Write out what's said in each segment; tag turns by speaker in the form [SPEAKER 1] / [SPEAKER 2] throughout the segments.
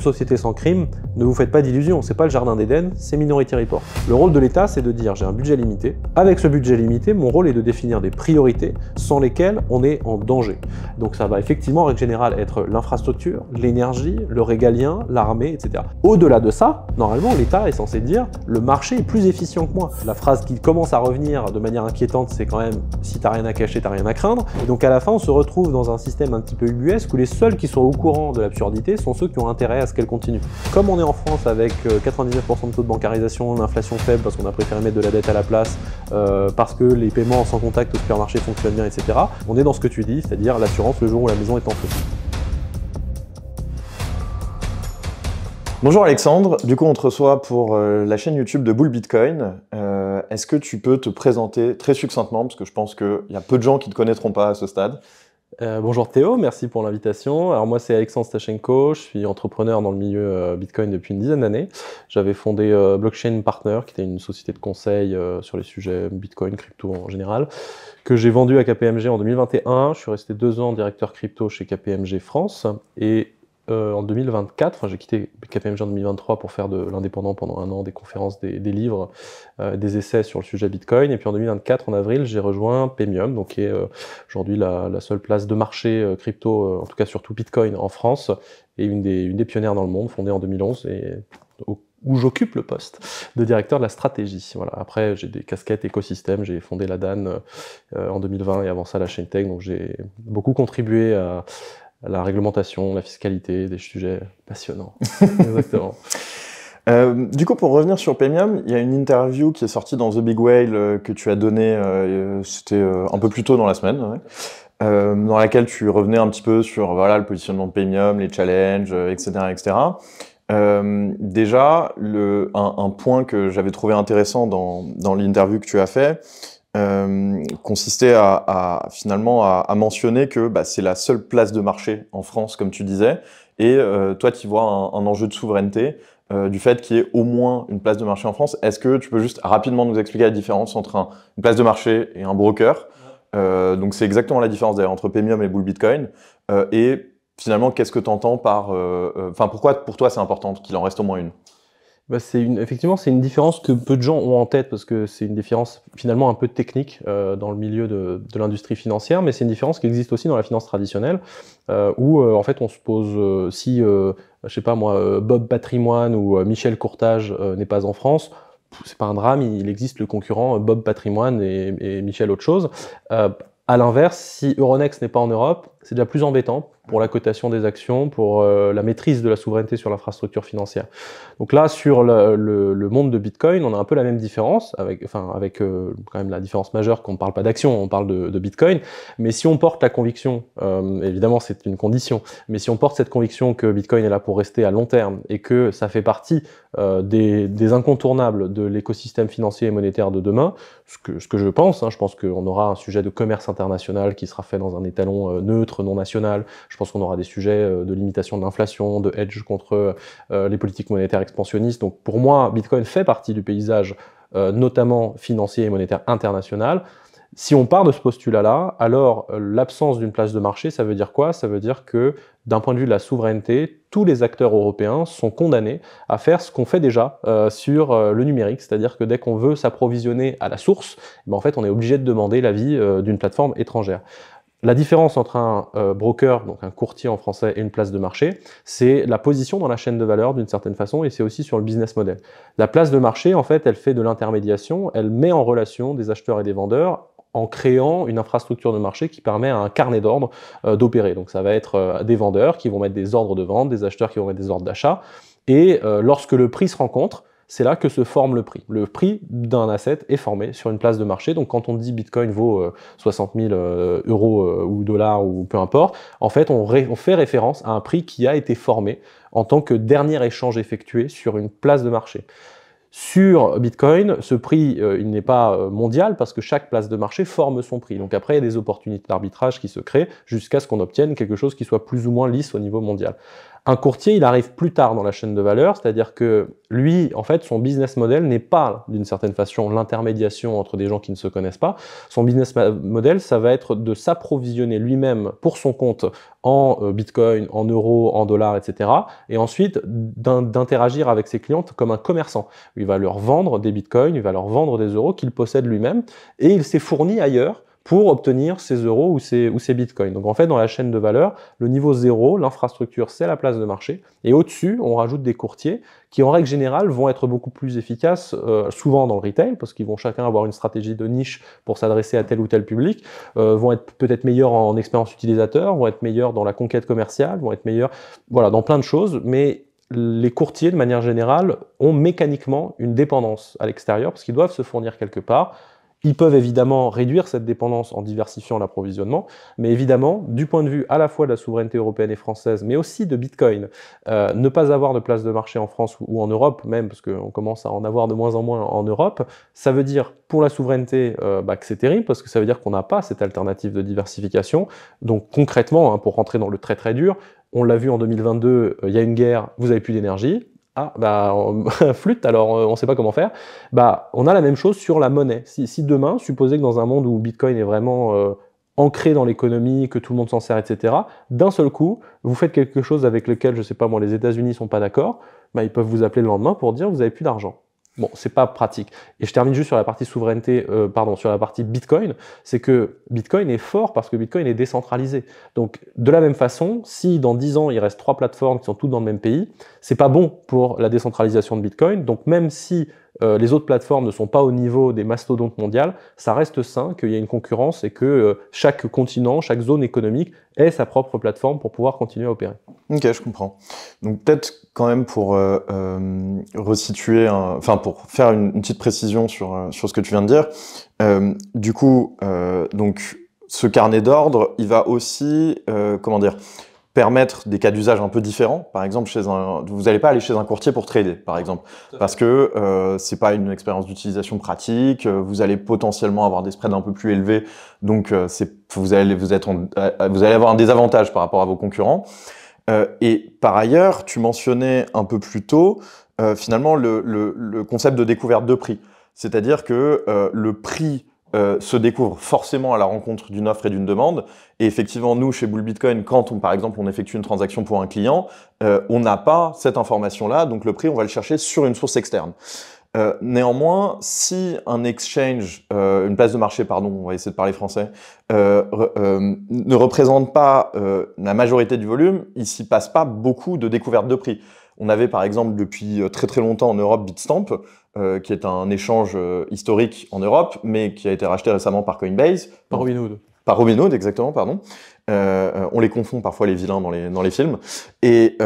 [SPEAKER 1] société sans crime, ne vous faites pas d'illusions, c'est pas le jardin d'Éden, c'est Minority Report. Le rôle de l'État, c'est de dire j'ai un budget limité. Avec ce budget limité, mon rôle est de définir des priorités sans lesquelles on est en danger. Donc ça va effectivement, en règle générale, être l'infrastructure, l'énergie, le régalien, l'armée, etc. Au-delà de ça, normalement, l'État est censé dire le marché est plus efficient que moi. La phrase qui commence à revenir de manière inquiétante, c'est quand même si t'as rien à cacher, t'as rien à craindre. Et donc à la fin, on se retrouve dans un système un petit peu ubuesque où les seuls qui sont au courant de l'absurdité sont ceux qui ont intérêt à ce qu'elle continue. Comme on est en France avec 99% de taux de bancarisation, l'inflation faible parce qu'on a préféré mettre de la dette à la place, parce que les paiements sans contact au supermarché fonctionnent bien, etc. On est dans ce que tu dis, c'est-à-dire l'assurance le jour où la maison est en feu.
[SPEAKER 2] Bonjour Alexandre, du coup on te reçoit pour la chaîne YouTube de Bull Bitcoin. Est-ce que tu peux te présenter très succinctement, parce que je pense qu'il y a peu de gens qui ne te connaîtront pas à ce stade.
[SPEAKER 1] Bonjour Théo, merci pour l'invitation. Alors moi c'est Alexandre Stachenko, je suis entrepreneur dans le milieu Bitcoin depuis une dizaine d'années. J'avais fondé Blockchain Partner, qui était une société de conseil sur les sujets Bitcoin, crypto en général, que j'ai vendu à KPMG en 2021. Je suis resté 2 ans directeur crypto chez KPMG France et en 2024, j'ai quitté KPMG en 2023 pour faire de l'indépendant pendant 1 an, des conférences, des livres, des essais sur le sujet Bitcoin. Et puis en 2024, en avril, j'ai rejoint Paymium, donc qui est aujourd'hui la seule place de marché crypto, en tout cas surtout Bitcoin en France, et une des pionnières dans le monde, fondée en 2011, et où j'occupe le poste de directeur de la stratégie. Voilà. Après, j'ai des casquettes écosystème, j'ai fondé la DAN en 2020 et avant ça la Chaintech, donc j'ai beaucoup contribué à la réglementation, la fiscalité, des sujets passionnants. Exactement.
[SPEAKER 2] Du coup, pour revenir sur Paymium, il y a une interview qui est sortie dans The Big Whale que tu as donnée, c'était un peu plus tôt dans la semaine, ouais, dans laquelle tu revenais un petit peu sur voilà, le positionnement de Paymium, les challenges, etc. etc. Déjà, un point que j'avais trouvé intéressant dans l'interview que tu as fait, consistait finalement à mentionner que c'est la seule place de marché en France, comme tu disais, et toi tu vois un enjeu de souveraineté du fait qu'il y ait au moins une place de marché en France. Est-ce que tu peux juste rapidement nous expliquer la différence entre une place de marché et un broker? Donc c'est exactement la différence d'ailleurs entre Paymium et Bull Bitcoin, et finalement qu'est-ce que tu entends par... pourquoi pour toi c'est important qu'il en reste au moins une?
[SPEAKER 1] Effectivement, c'est une différence que peu de gens ont en tête parce que c'est une différence finalement un peu technique dans le milieu de l'industrie financière, mais c'est une différence qui existe aussi dans la finance traditionnelle où en fait on se pose si, je sais pas moi, Bob Patrimoine ou Michel Courtage n'est pas en France, c'est pas un drame, il existe le concurrent Bob Patrimoine et Michel autre chose. À l'inverse, si Euronext n'est pas en Europe, c'est déjà plus embêtant pour la cotation des actions, pour la maîtrise de la souveraineté sur l'infrastructure financière. Donc là, sur le monde de Bitcoin, on a un peu la même différence, avec quand même la différence majeure qu'on ne parle pas d'actions, on parle de Bitcoin. Mais si on porte la conviction, évidemment c'est une condition, mais si on porte cette conviction que Bitcoin est là pour rester à long terme et que ça fait partie des incontournables de l'écosystème financier et monétaire de demain, ce que je pense qu'on aura un sujet de commerce international qui sera fait dans un étalon neutre, non national. Je pense qu'on aura des sujets de limitation de l'inflation, de hedge contre les politiques monétaires expansionnistes. Donc pour moi, Bitcoin fait partie du paysage notamment financier et monétaire international. Si on part de ce postulat-là, alors l'absence d'une place de marché, ça veut dire quoi? Ça veut dire que d'un point de vue de la souveraineté, tous les acteurs européens sont condamnés à faire ce qu'on fait déjà sur le numérique, c'est-à-dire que dès qu'on veut s'approvisionner à la source, en fait on est obligé de demander l'avis d'une plateforme étrangère. La différence entre un broker, donc un courtier en français, et une place de marché, c'est la position dans la chaîne de valeur d'une certaine façon, et c'est aussi sur le business model. La place de marché, en fait, elle fait de l'intermédiation, elle met en relation des acheteurs et des vendeurs en créant une infrastructure de marché qui permet à un carnet d'ordre d'opérer. Donc ça va être des vendeurs qui vont mettre des ordres de vente, des acheteurs qui vont mettre des ordres d'achat, et lorsque le prix se rencontre, c'est là que se forme le prix. Le prix d'un asset est formé sur une place de marché. Donc quand on dit Bitcoin vaut 60 000 euros ou dollars ou peu importe, en fait on fait référence à un prix qui a été formé en tant que dernier échange effectué sur une place de marché. Sur Bitcoin, ce prix, il n'est pas mondial parce que chaque place de marché forme son prix. Donc après, il y a des opportunités d'arbitrage qui se créent jusqu'à ce qu'on obtienne quelque chose qui soit plus ou moins lisse au niveau mondial. Un courtier, il arrive plus tard dans la chaîne de valeur, c'est-à-dire que lui, en fait, son business model n'est pas, d'une certaine façon, l'intermédiation entre des gens qui ne se connaissent pas. Son business model, ça va être de s'approvisionner lui-même pour son compte en Bitcoin, en euros, en dollars, etc. Et ensuite, d'interagir avec ses clients comme un commerçant. Il va leur vendre des Bitcoins, il va leur vendre des euros qu'il possède lui-même, et il s'est fourni ailleurs pour obtenir ces euros ou ces bitcoins. Donc en fait, dans la chaîne de valeur, le niveau 0, l'infrastructure, c'est la place de marché. Et au-dessus, on rajoute des courtiers qui, en règle générale, vont être beaucoup plus efficaces, souvent dans le retail, parce qu'ils vont chacun avoir une stratégie de niche pour s'adresser à tel ou tel public, vont être peut-être meilleurs en expérience utilisateur, vont être meilleurs dans la conquête commerciale, vont être meilleurs voilà, dans plein de choses, mais les courtiers, de manière générale, ont mécaniquement une dépendance à l'extérieur, parce qu'ils doivent se fournir quelque part. Ils peuvent évidemment réduire cette dépendance en diversifiant l'approvisionnement, mais évidemment, du point de vue à la fois de la souveraineté européenne et française, mais aussi de Bitcoin, ne pas avoir de place de marché en France ou en Europe, même parce qu'on commence à en avoir de moins en moins en Europe, ça veut dire pour la souveraineté que c'est terrible, parce que ça veut dire qu'on n'a pas cette alternative de diversification. Donc concrètement, hein, pour rentrer dans le très très dur, on l'a vu en 2022, il y a une guerre, vous n'avez plus d'énergie. Ah, bah, flûte, alors on ne sait pas comment faire. Bah, on a la même chose sur la monnaie. Si demain, supposez que dans un monde où Bitcoin est vraiment ancré dans l'économie, que tout le monde s'en sert, etc., d'un seul coup, vous faites quelque chose avec lequel, je ne sais pas moi, les États-Unis ne sont pas d'accord, bah, ils peuvent vous appeler le lendemain pour dire vous n'avez plus d'argent. Bon, c'est pas pratique. Et je termine juste sur la partie souveraineté, sur la partie Bitcoin, c'est que Bitcoin est fort parce que Bitcoin est décentralisé. Donc, de la même façon, si dans 10 ans, il reste 3 plateformes qui sont toutes dans le même pays, c'est pas bon pour la décentralisation de Bitcoin. Donc, même si les autres plateformes ne sont pas au niveau des mastodontes mondiales, ça reste sain qu'il y ait une concurrence et que chaque continent, chaque zone économique ait sa propre plateforme pour pouvoir continuer à opérer.
[SPEAKER 2] Ok, je comprends. Donc peut-être quand même pour resituer, pour faire une petite précision sur ce que tu viens de dire. Du coup, donc ce carnet d'ordre, il va aussi, permettre des cas d'usage un peu différents. Par exemple, vous n'allez pas aller chez un courtier pour trader, par exemple, parce que c'est pas une expérience d'utilisation pratique. Vous allez potentiellement avoir des spreads un peu plus élevés, donc vous allez avoir un désavantage par rapport à vos concurrents. Et par ailleurs, tu mentionnais un peu plus tôt finalement le concept de découverte de prix, c'est-à-dire que le prix se découvre forcément à la rencontre d'une offre et d'une demande. Et effectivement, nous, chez Bull Bitcoin, quand par exemple, on effectue une transaction pour un client, on n'a pas cette information-là, donc le prix, on va le chercher sur une source externe. Néanmoins, si un exchange, une place de marché, pardon, on va essayer de parler français, ne représente pas la majorité du volume, il s'y passe pas beaucoup de découverte de prix. On avait par exemple depuis très très longtemps en Europe Bitstamp, qui est un échange historique en Europe, mais qui a été racheté récemment par Coinbase.
[SPEAKER 1] Par Robinhood.
[SPEAKER 2] Par Robinhood, exactement, pardon. On les confond parfois les vilains dans les films. Et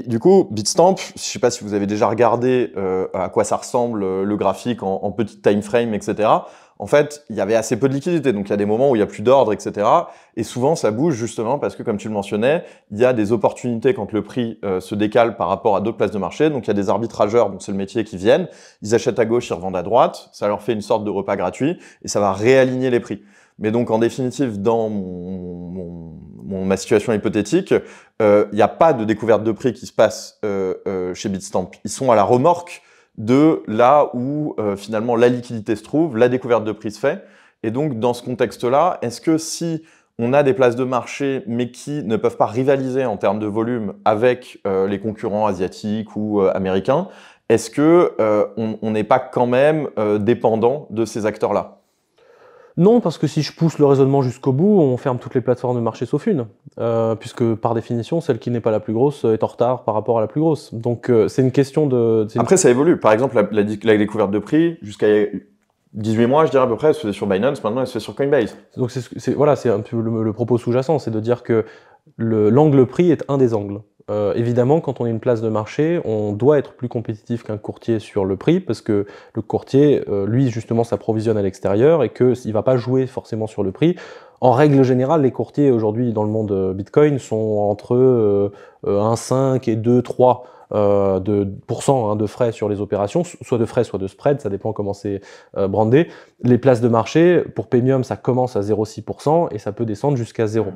[SPEAKER 2] du coup, Bitstamp, je ne sais pas si vous avez déjà regardé à quoi ça ressemble le graphique en petit time frame, etc. En fait, il y avait assez peu de liquidité, donc il y a des moments où il y a plus d'ordre, etc. Et souvent, ça bouge justement parce que, comme tu le mentionnais, il y a des opportunités quand le prix se décale par rapport à d'autres places de marché. Donc il y a des arbitrageurs, donc c'est le métier, qui viennent, ils achètent à gauche, ils revendent à droite, ça leur fait une sorte de repas gratuit et ça va réaligner les prix. Mais donc, en définitive, dans ma situation hypothétique, il n'y a pas de découverte de prix qui se passe chez Bitstamp. Ils sont à la remorque de là où finalement la liquidité se trouve, la découverte de prix se fait. Et donc, dans ce contexte-là, est-ce que si on a des places de marché, mais qui ne peuvent pas rivaliser en termes de volume avec les concurrents asiatiques ou américains, est-ce que on n'est pas quand même dépendant de ces acteurs-là ?
[SPEAKER 1] Non, parce que si je pousse le raisonnement jusqu'au bout, on ferme toutes les plateformes de marché sauf une, puisque par définition, celle qui n'est pas la plus grosse est en retard par rapport à la plus grosse. Donc c'est une question de...
[SPEAKER 2] Après, ça évolue. Par exemple, la découverte de prix, jusqu'à 18 mois, je dirais à peu près, elle se faisait sur Binance, maintenant elle se fait sur Coinbase.
[SPEAKER 1] Donc c'est un peu le propos sous-jacent, c'est de dire que l'angle prix est un des angles. Évidemment, quand on est une place de marché, on doit être plus compétitif qu'un courtier sur le prix, parce que le courtier, lui, justement, s'approvisionne à l'extérieur et qu'il ne va pas jouer forcément sur le prix. En règle générale, les courtiers aujourd'hui dans le monde Bitcoin sont entre 1,5 et 2,3 de frais sur les opérations, soit de frais, soit de spread, ça dépend comment c'est brandé. Les places de marché, pour Premium, ça commence à 0,6% et ça peut descendre jusqu'à 0.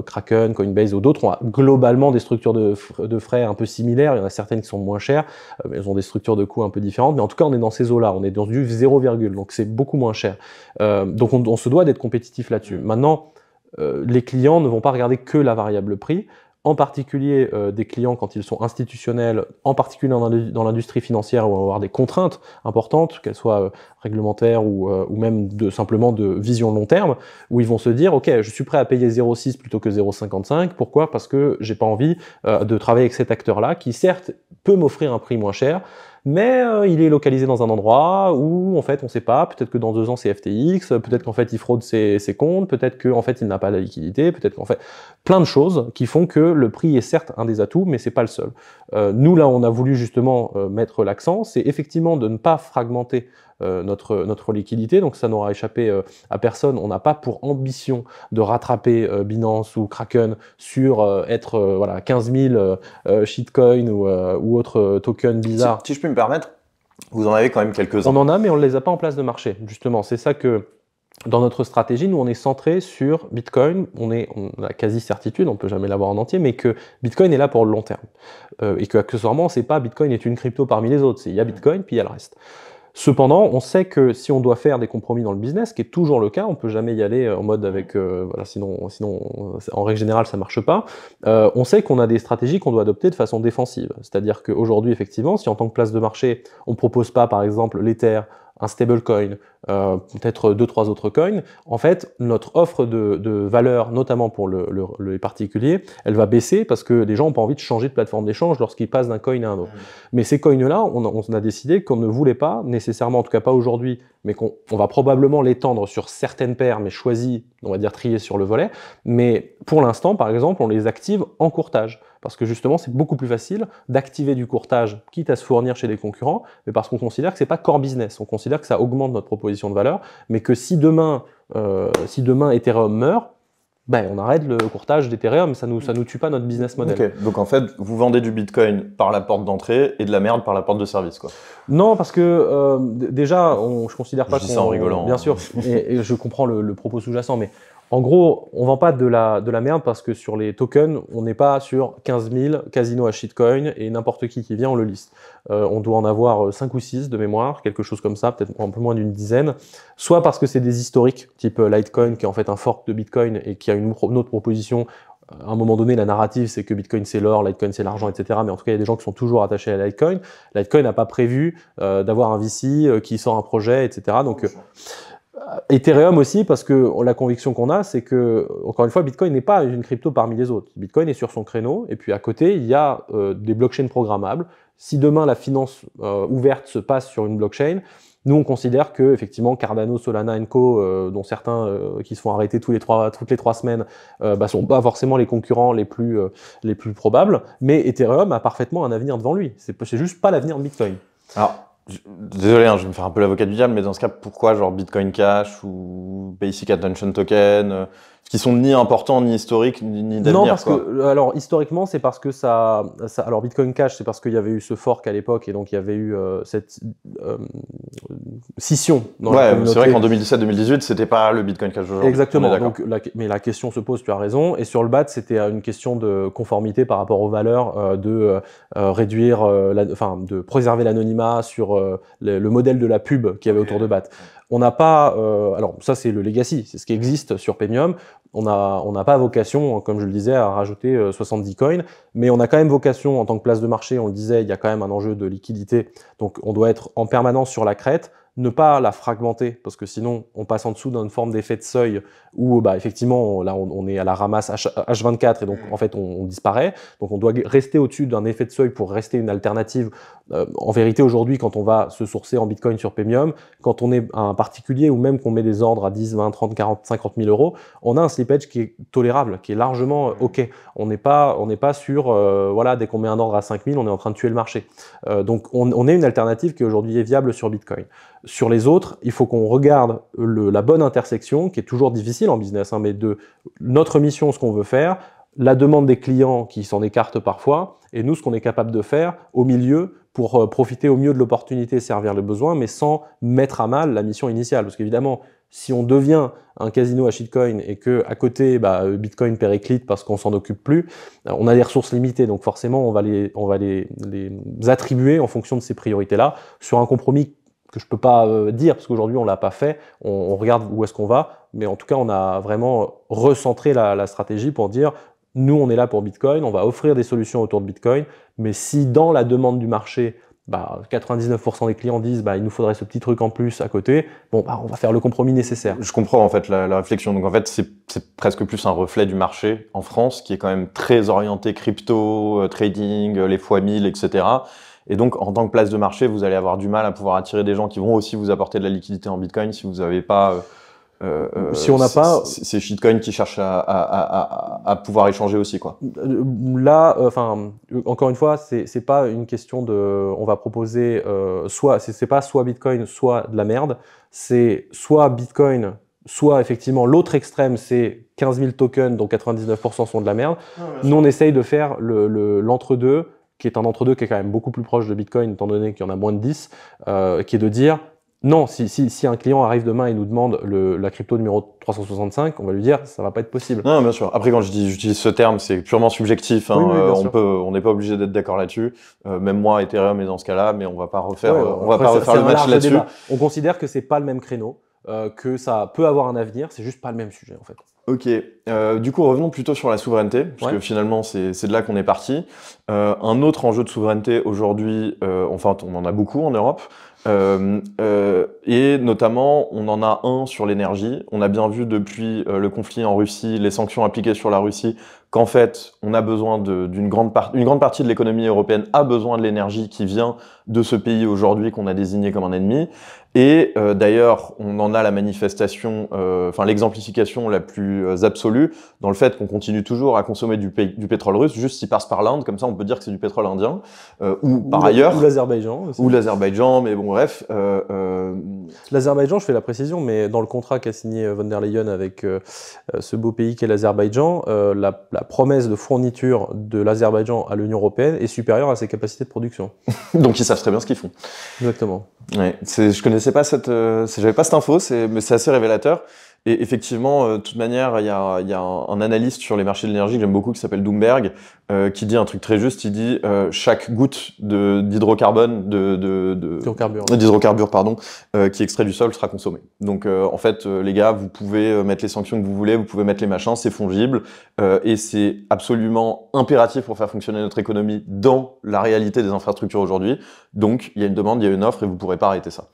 [SPEAKER 1] Kraken, Coinbase ou d'autres ont globalement des structures de frais un peu similaires. Il y en a certaines qui sont moins chères, elles ont des structures de coûts un peu différentes, mais en tout cas, on est dans ces eaux-là, on est dans du 0, donc c'est beaucoup moins cher. Donc on se doit d'être compétitif là-dessus. Maintenant, les clients ne vont pas regarder que la variable prix. En particulier des clients quand ils sont institutionnels, en particulier dans l'industrie financière où on va avoir des contraintes importantes, qu'elles soient réglementaires ou même simplement de vision long terme, où ils vont se dire « Ok, je suis prêt à payer 0,6 plutôt que 0,55 ». Pourquoi ? Parce que j'ai pas envie de travailler avec cet acteur-là qui certes peut m'offrir un prix moins cher, mais il est localisé dans un endroit où en fait on ne sait pas, peut-être que dans 2 ans c'est FTX, peut-être qu'en fait il fraude ses comptes, peut-être qu'en fait il n'a pas la liquidité, peut-être qu'en fait plein de choses qui font que le prix est certes un des atouts, mais c'est pas le seul. Nous là on a voulu justement mettre l'accent, c'est effectivement de ne pas fragmenter notre liquidité, donc ça n'aura échappé à personne. On n'a pas pour ambition de rattraper Binance ou Kraken sur être voilà, 15 000 shitcoins ou autres tokens bizarres.
[SPEAKER 2] Si je peux me permettre, vous en avez quand même quelques-uns.
[SPEAKER 1] On en a, mais on ne les a pas en place de marché, justement. C'est ça que, dans notre stratégie, nous, on est centré sur Bitcoin. On a quasi certitude, on ne peut jamais l'avoir en entier, mais que Bitcoin est là pour le long terme. Et que, accessoirement, c'est pas Bitcoin est une crypto parmi les autres. Il y a Bitcoin, puis il y a le reste. Cependant, on sait que si on doit faire des compromis dans le business, ce qui est toujours le cas, on peut jamais y aller en mode avec, voilà, sinon en règle générale ça marche pas. On sait qu'on a des stratégies qu'on doit adopter de façon défensive. C'est-à-dire qu'aujourd'hui, effectivement, si en tant que place de marché, on ne propose pas par exemple l'Ether, un stablecoin, peut-être 2-3 autres coins, en fait, notre offre de valeur, notamment pour les particuliers, elle va baisser parce que les gens n'ont pas envie de changer de plateforme d'échange lorsqu'ils passent d'un coin à un autre. Mais ces coins-là, on a décidé qu'on ne voulait pas, nécessairement, en tout cas pas aujourd'hui, mais qu'on va probablement l'étendre sur certaines paires, mais choisies, on va dire triées sur le volet. Mais pour l'instant, par exemple, on les active en courtage. Parce que justement, c'est beaucoup plus facile d'activer du courtage, quitte à se fournir chez des concurrents, mais parce qu'on considère que c'est pas core business. On considère que ça augmente notre proposition de valeur, mais que si demain Ethereum meurt, ben, on arrête le courtage d'Ethereum, ça nous tue pas notre business model.
[SPEAKER 2] Okay. Donc en fait, vous vendez du Bitcoin par la porte d'entrée et de la merde par la porte de service, quoi.
[SPEAKER 1] Non, parce que déjà, je considère pas qu'on...
[SPEAKER 2] Je dis ça en rigolant.
[SPEAKER 1] Bien sûr, et je comprends le propos sous-jacent, mais en gros, on vend pas de la merde parce que sur les tokens, on n'est pas sur 15 000 casinos à shitcoin et n'importe qui vient, on le liste. On doit en avoir 5 ou 6 de mémoire, quelque chose comme ça, peut-être un peu moins d'une dizaine. Soit parce que c'est des historiques, type Litecoin, qui est en fait un fork de Bitcoin et qui a une autre proposition. À un moment donné, la narrative, c'est que Bitcoin c'est l'or, Litecoin c'est l'argent, etc. Mais en tout cas, il y a des gens qui sont toujours attachés à Litecoin. Litecoin n'a pas prévu d'avoir un VC qui sort un projet, etc. Donc, Ethereum aussi, parce que la conviction qu'on a, c'est que, encore une fois, Bitcoin n'est pas une crypto parmi les autres. Bitcoin est sur son créneau, et puis à côté, il y a des blockchains programmables. Si demain la finance ouverte se passe sur une blockchain, nous on considère que effectivement Cardano, Solana & Co, dont certains qui se font arrêter toutes les 3 semaines, sont pas forcément les concurrents les plus probables, mais Ethereum a parfaitement un avenir devant lui. C'est juste pas l'avenir de Bitcoin.
[SPEAKER 2] Alors, désolé, je vais me faire un peu l'avocat du diable, mais dans ce cas, pourquoi genre Bitcoin Cash ou Basic Attention Token, qui sont ni importants, ni historiques, ni d'avenir?
[SPEAKER 1] Non, parce que, alors historiquement, c'est parce que alors Bitcoin Cash, c'est parce qu'il y avait eu ce fork à l'époque, et donc il y avait eu cette scission dans la communauté.
[SPEAKER 2] C'est vrai qu'en 2017-2018, c'était pas le Bitcoin Cash aujourd'hui.
[SPEAKER 1] Exactement, donc, mais la question se pose, tu as raison, et sur le BAT, c'était une question de conformité par rapport aux valeurs, de réduire, de préserver l'anonymat sur le modèle de la pub qu'il y avait autour de BAT. On n'a pas, alors ça c'est le legacy, c'est ce qui existe sur Premium. On n'a pas vocation, comme je le disais, à rajouter 70 coins, mais on a quand même vocation en tant que place de marché, on le disait, il y a quand même un enjeu de liquidité, donc on doit être en permanence sur la crête, ne pas la fragmenter, parce que sinon on passe en dessous d'une forme d'effet de seuil où effectivement là on est à la ramasse H24 et donc en fait on disparaît, donc on doit rester au-dessus d'un effet de seuil pour rester une alternative. En vérité aujourd'hui quand on va se sourcer en Bitcoin sur Premium, quand on est un particulier ou même qu'on met des ordres à 10, 20, 30, 40, 50 000 euros, on a un slippage qui est tolérable, qui est largement OK. On n'est pas sur, voilà, dès qu'on met un ordre à 5 000, on est en train de tuer le marché. Donc on est une alternative qui aujourd'hui est viable sur Bitcoin. sur les autres, il faut qu'on regarde la bonne intersection, qui est toujours difficile en business, hein, mais de notre mission, ce qu'on veut faire, la demande des clients qui s'en écartent parfois, et nous, ce qu'on est capable de faire au milieu pour profiter au mieux de l'opportunité, servir le besoin, mais sans mettre à mal la mission initiale. Parce qu'évidemment, si on devient un casino à shitcoin et que à côté, Bitcoin périclite parce qu'on s'en occupe plus, on a des ressources limitées. Donc forcément, on va les attribuer en fonction de ces priorités-là sur un compromis que je peux pas dire parce qu'aujourd'hui on l'a pas fait. On regarde où est-ce qu'on va, mais en tout cas, on a vraiment recentré la stratégie pour dire nous, on est là pour Bitcoin, on va offrir des solutions autour de Bitcoin, mais si dans la demande du marché, 99% des clients disent il nous faudrait ce petit truc en plus à côté, on va faire le compromis nécessaire.
[SPEAKER 2] Je comprends en fait la réflexion. Donc en fait, c'est presque plus un reflet du marché en France qui est quand même très orienté crypto, trading, les fois 1000, etc. Et donc en tant que place de marché, vous allez avoir du mal à pouvoir attirer des gens qui vont aussi vous apporter de la liquidité en Bitcoin si vous n'avez pas...
[SPEAKER 1] si on n'a pas
[SPEAKER 2] ces shitcoins qui cherchent à pouvoir échanger aussi, quoi.
[SPEAKER 1] Là, encore une fois, c'est pas une question de, on va proposer c'est pas soit Bitcoin, soit de la merde. C'est soit Bitcoin, soit effectivement l'autre extrême, c'est 15 000 tokens dont 99% sont de la merde. Nous, on essaye de faire l'entre-deux, qui est un entre-deux qui est quand même beaucoup plus proche de Bitcoin, étant donné qu'il y en a moins de 10, qui est de dire non, si un client arrive demain et nous demande la crypto numéro 365, on va lui dire ça va pas être possible.
[SPEAKER 2] Non, bien sûr. Après, quand j'utilise ce terme, c'est purement subjectif. Hein. Oui, on n'est pas obligé d'être d'accord là-dessus. Même moi, Ethereum est dans ce cas-là, mais on va pas refaire, le match là-dessus.
[SPEAKER 1] On considère que c'est pas le même créneau, que ça peut avoir un avenir, c'est juste pas le même sujet en fait.
[SPEAKER 2] Ok. Du coup, revenons plutôt sur la souveraineté, parce que finalement, c'est de là qu'on est parti. Un autre enjeu de souveraineté aujourd'hui, on en a beaucoup en Europe. Et notamment, on en a un sur l'énergie. On a bien vu depuis le conflit en Russie, les sanctions appliquées sur la Russie, qu'en fait, on a besoin une grande partie de l'économie européenne a besoin de l'énergie qui vient de ce pays aujourd'hui qu'on a désigné comme un ennemi. Et d'ailleurs, on en a la manifestation, l'exemplification la plus absolue dans le fait qu'on continue toujours à consommer du pétrole russe, juste s'il passe par l'Inde, comme ça on peut dire que c'est du pétrole indien, ou
[SPEAKER 1] l'Azerbaïdjan aussi.
[SPEAKER 2] Ou l'Azerbaïdjan, mais bon bref.
[SPEAKER 1] L'Azerbaïdjan, je fais la précision, mais dans le contrat qu'a signé von der Leyen avec ce beau pays qu'est l'Azerbaïdjan, la promesse de fourniture de l'Azerbaïdjan à l'Union européenne est supérieure à ses capacités de production. Donc
[SPEAKER 2] ils savent très bien ce qu'ils font.
[SPEAKER 1] Exactement.
[SPEAKER 2] Ouais, je connaissais pas j'avais pas cette info, mais c'est assez révélateur. Et effectivement, de toute manière, il y a un analyste sur les marchés de l'énergie que j'aime beaucoup qui s'appelle Bloomberg, qui dit un truc très juste. Il dit chaque goutte d'hydrocarbure, d'hydrocarbures, qui est extrait du sol sera consommée. Donc en fait, les gars, vous pouvez mettre les sanctions que vous voulez, vous pouvez mettre les machins, c'est fongible, et c'est absolument impératif pour faire fonctionner notre économie dans la réalité des infrastructures aujourd'hui. Donc il y a une demande, il y a une offre, et vous pourrez pas arrêter ça.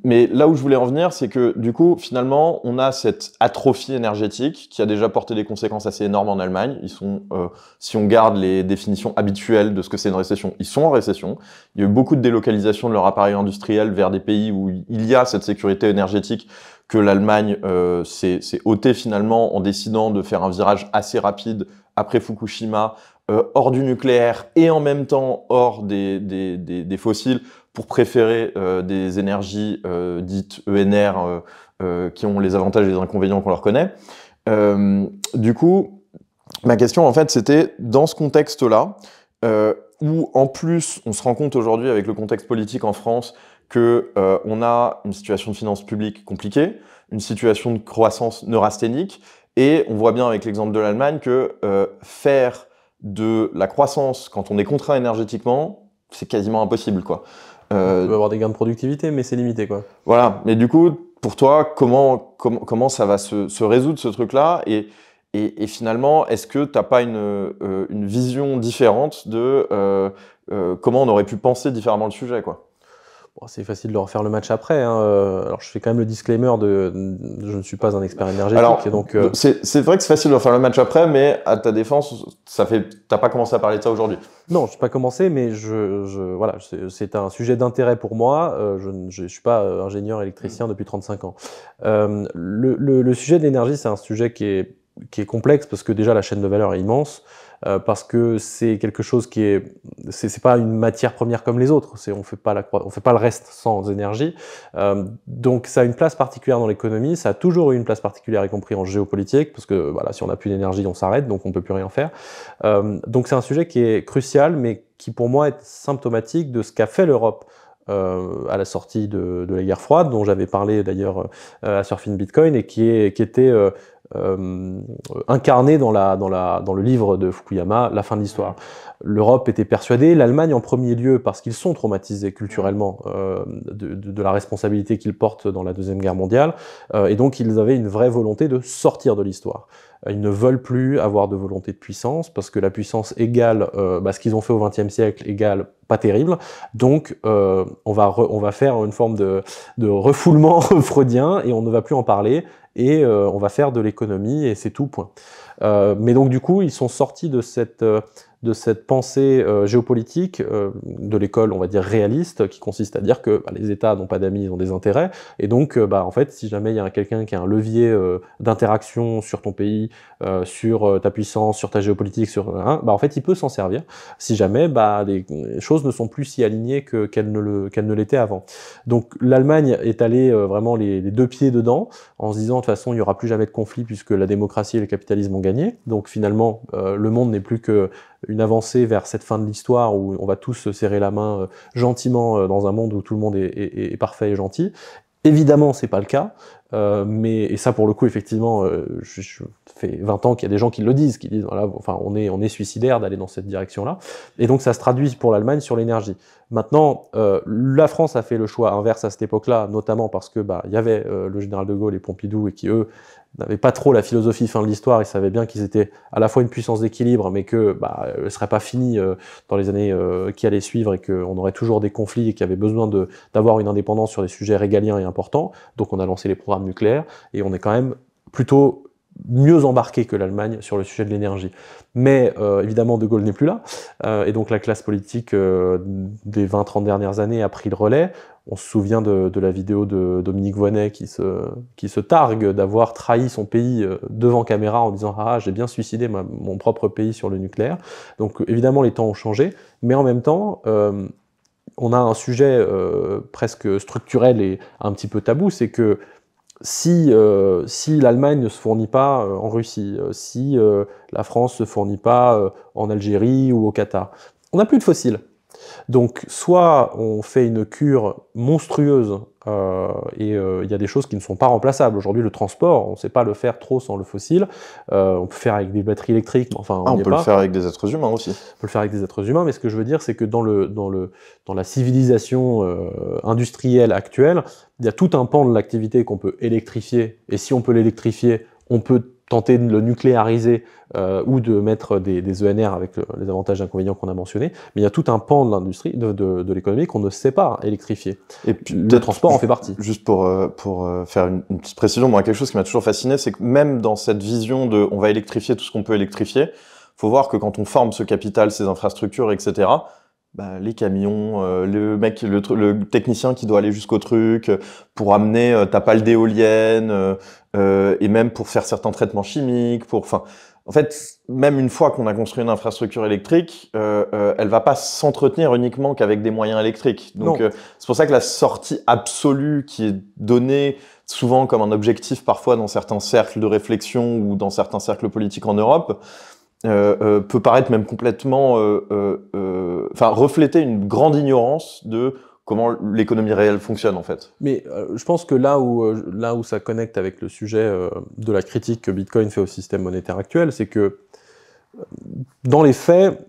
[SPEAKER 2] Mais là où je voulais en venir, c'est que du coup, finalement, on a cette atrophie énergétique qui a déjà porté des conséquences assez énormes en Allemagne. Ils sont, si on garde les définitions habituelles de ce que c'est une récession, ils sont en récession. Il y a eu beaucoup de délocalisation de leur appareil industriel vers des pays où il y a cette sécurité énergétique que l'Allemagne s'est ôtée finalement en décidant de faire un virage assez rapide après Fukushima, hors du nucléaire et en même temps hors des fossiles, pour préférer des énergies dites ENR qui ont les avantages et les inconvénients qu'on leur connaît. Du coup, ma question en fait c'était dans ce contexte-là, où en plus on se rend compte aujourd'hui avec le contexte politique en France que on a une situation de finances publiques compliquée, une situation de croissance neurasthénique, et on voit bien avec l'exemple de l'Allemagne que faire de la croissance quand on est contraint énergétiquement, c'est quasiment impossible, quoi.
[SPEAKER 1] On peut avoir des gains de productivité, mais c'est limité, quoi.
[SPEAKER 2] Voilà. Mais du coup, pour toi, comment ça va se résoudre, ce truc-là, et finalement, est-ce que t'as pas une vision différente de comment on aurait pu penser différemment le sujet, quoi?
[SPEAKER 1] Bon, c'est facile de refaire le match après. Hein. Alors, je fais quand même le disclaimer je ne suis pas un expert énergétique.
[SPEAKER 2] Alors,
[SPEAKER 1] donc,
[SPEAKER 2] c'est vrai que c'est facile de refaire le match après, mais à ta défense, t'as pas commencé à parler de ça aujourd'hui.
[SPEAKER 1] Non, je n'ai pas commencé, mais voilà, c'est un sujet d'intérêt pour moi. Je ne suis pas ingénieur électricien depuis 35 ans. Le sujet de l'énergie, c'est un sujet qui est complexe parce que déjà la chaîne de valeur est immense. parce que c'est quelque chose qui est, c'est pas une matière première comme les autres. On fait pas le reste sans énergie. Donc ça a une place particulière dans l'économie. Ça a toujours eu une place particulière, y compris en géopolitique, parce que voilà, si on n'a plus d'énergie, on s'arrête, donc on peut plus rien faire. Donc c'est un sujet qui est crucial, mais qui pour moi est symptomatique de ce qu'a fait l'Europe à la sortie de la guerre froide, dont j'avais parlé d'ailleurs à Surfing Bitcoin, et qui était incarné dans le livre de Fukuyama, La fin de l'histoire. L'Europe était persuadée, l'Allemagne en premier lieu, parce qu'ils sont traumatisés culturellement de la responsabilité qu'ils portent dans la Deuxième Guerre mondiale, et donc ils avaient une vraie volonté de sortir de l'histoire. Ils ne veulent plus avoir de volonté de puissance, parce que la puissance égale, ce qu'ils ont fait au XXe siècle égale pas terrible, donc on va faire une forme de refoulement freudien, et on ne va plus en parler, et on va faire de l'économie, et c'est tout, point. Mais donc du coup, ils sont sortis de cette pensée géopolitique de l'école, on va dire, réaliste, qui consiste à dire que les États n'ont pas d'amis, ils ont des intérêts, et donc en fait, si jamais il y a quelqu'un qui a un levier d'interaction sur ton pays, sur ta puissance, sur ta géopolitique, en fait, il peut s'en servir, si jamais les choses ne sont plus si alignées qu'elles ne l'étaient avant. Donc l'Allemagne est allée vraiment les deux pieds dedans, en se disant, de toute façon, il n'y aura plus jamais de conflit, puisque la démocratie et le capitalisme ont gagné, donc finalement, le monde n'est plus qu'une avancée vers cette fin de l'histoire où on va tous se serrer la main gentiment dans un monde où tout le monde est parfait et gentil. Évidemment, c'est pas le cas, et ça pour le coup, effectivement, ça fait 20 ans qu'il y a des gens qui le disent, qui disent voilà, enfin, on est suicidaire d'aller dans cette direction-là, et donc ça se traduit pour l'Allemagne sur l'énergie. Maintenant, la France a fait le choix inverse à cette époque-là, notamment parce que il y avait le général de Gaulle et Pompidou, et qui eux n'avaient pas trop la philosophie fin de l'histoire. Ils savaient bien qu'ils étaient à la fois une puissance d'équilibre, mais que ne serait pas fini dans les années qui allaient suivre, et qu'on aurait toujours des conflits, et qu'il y avait besoin d'avoir une indépendance sur des sujets régaliens et importants. Donc on a lancé les programmes nucléaires, et on est quand même plutôt mieux embarqué que l'Allemagne sur le sujet de l'énergie. Mais évidemment, De Gaulle n'est plus là, et donc la classe politique des 20-30 dernières années a pris le relais. On se souvient de la vidéo de Dominique Voynet qui se targue d'avoir trahi son pays devant caméra en disant « Ah, j'ai bien suicidé mon propre pays sur le nucléaire ». Donc évidemment, les temps ont changé, mais en même temps, on a un sujet presque structurel et un petit peu tabou, c'est que si l'Allemagne ne se fournit pas en Russie, si la France ne se fournit pas en Algérie ou au Qatar, on n'a plus de fossiles. Donc soit on fait une cure monstrueuse, et il y a des choses qui ne sont pas remplaçables. Aujourd'hui, le transport, on ne sait pas le faire trop sans le fossile. On peut faire avec des batteries électriques, mais enfin
[SPEAKER 2] on peut le faire avec des êtres humains aussi.
[SPEAKER 1] On peut le faire avec des êtres humains, mais ce que je veux dire, c'est que dans la civilisation industrielle actuelle, il y a tout un pan de l'activité qu'on peut électrifier, et si on peut l'électrifier, on peut tenter de le nucléariser ou de mettre des ENR avec les avantages et inconvénients qu'on a mentionnés, mais il y a tout un pan de l'industrie, de l'économie qu'on ne sait pas électrifier. Et puis, le transport en fait partie.
[SPEAKER 2] Juste pour faire une petite précision, moi, quelque chose qui m'a toujours fasciné, c'est que même dans cette vision de on va électrifier tout ce qu'on peut électrifier, faut voir que quand on forme ce capital, ces infrastructures, etc., les camions, le technicien qui doit aller jusqu'au truc, pour amener ta pale d'éolienne, et même pour faire certains traitements chimiques, en fait, même une fois qu'on a construit une infrastructure électrique, elle va pas s'entretenir uniquement qu'avec des moyens électriques. Donc, c'est pour ça que la sortie absolue qui est donnée souvent comme un objectif parfois dans certains cercles de réflexion ou dans certains cercles politiques en Europe, peut paraître même complètement, refléter une grande ignorance de comment l'économie réelle fonctionne en fait.
[SPEAKER 1] Mais je pense que là où ça connecte avec le sujet de la critique que Bitcoin fait au système monétaire actuel, c'est que dans les faits,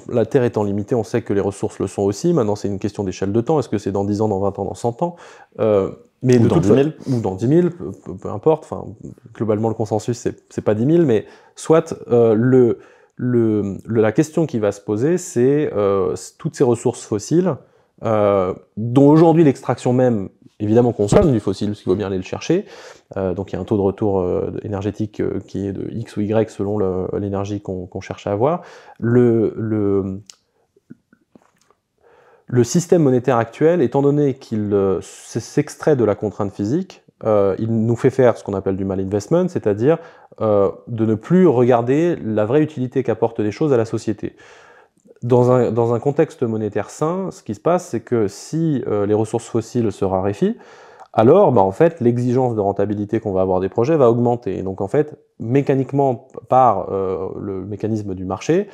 [SPEAKER 1] la Terre étant limitée, on sait que les ressources le sont aussi. Maintenant, c'est une question d'échelle de temps. Est-ce que c'est dans 10 ans, dans 20 ans, dans 100 ans mais
[SPEAKER 2] ou dans 10 000.
[SPEAKER 1] Ou dans 10 000, peu importe. Enfin, globalement, le consensus, c'est pas 10 000, mais soit la question qui va se poser, c'est toutes ces ressources fossiles, dont aujourd'hui l'extraction même, évidemment, consomme du fossile, parce qu'il faut bien aller le chercher. Donc il y a un taux de retour énergétique qui est de X ou Y selon l'énergie qu'on cherche à avoir. Le système monétaire actuel, étant donné qu'il s'extrait de la contrainte physique, il nous fait faire ce qu'on appelle du malinvestment, c'est-à-dire de ne plus regarder la vraie utilité qu'apportent les choses à la société. Dans un contexte monétaire sain, ce qui se passe, c'est que si les ressources fossiles se raréfient, alors en fait, l'exigence de rentabilité qu'on va avoir des projets va augmenter. Et donc en fait, mécaniquement, par le mécanisme du marché,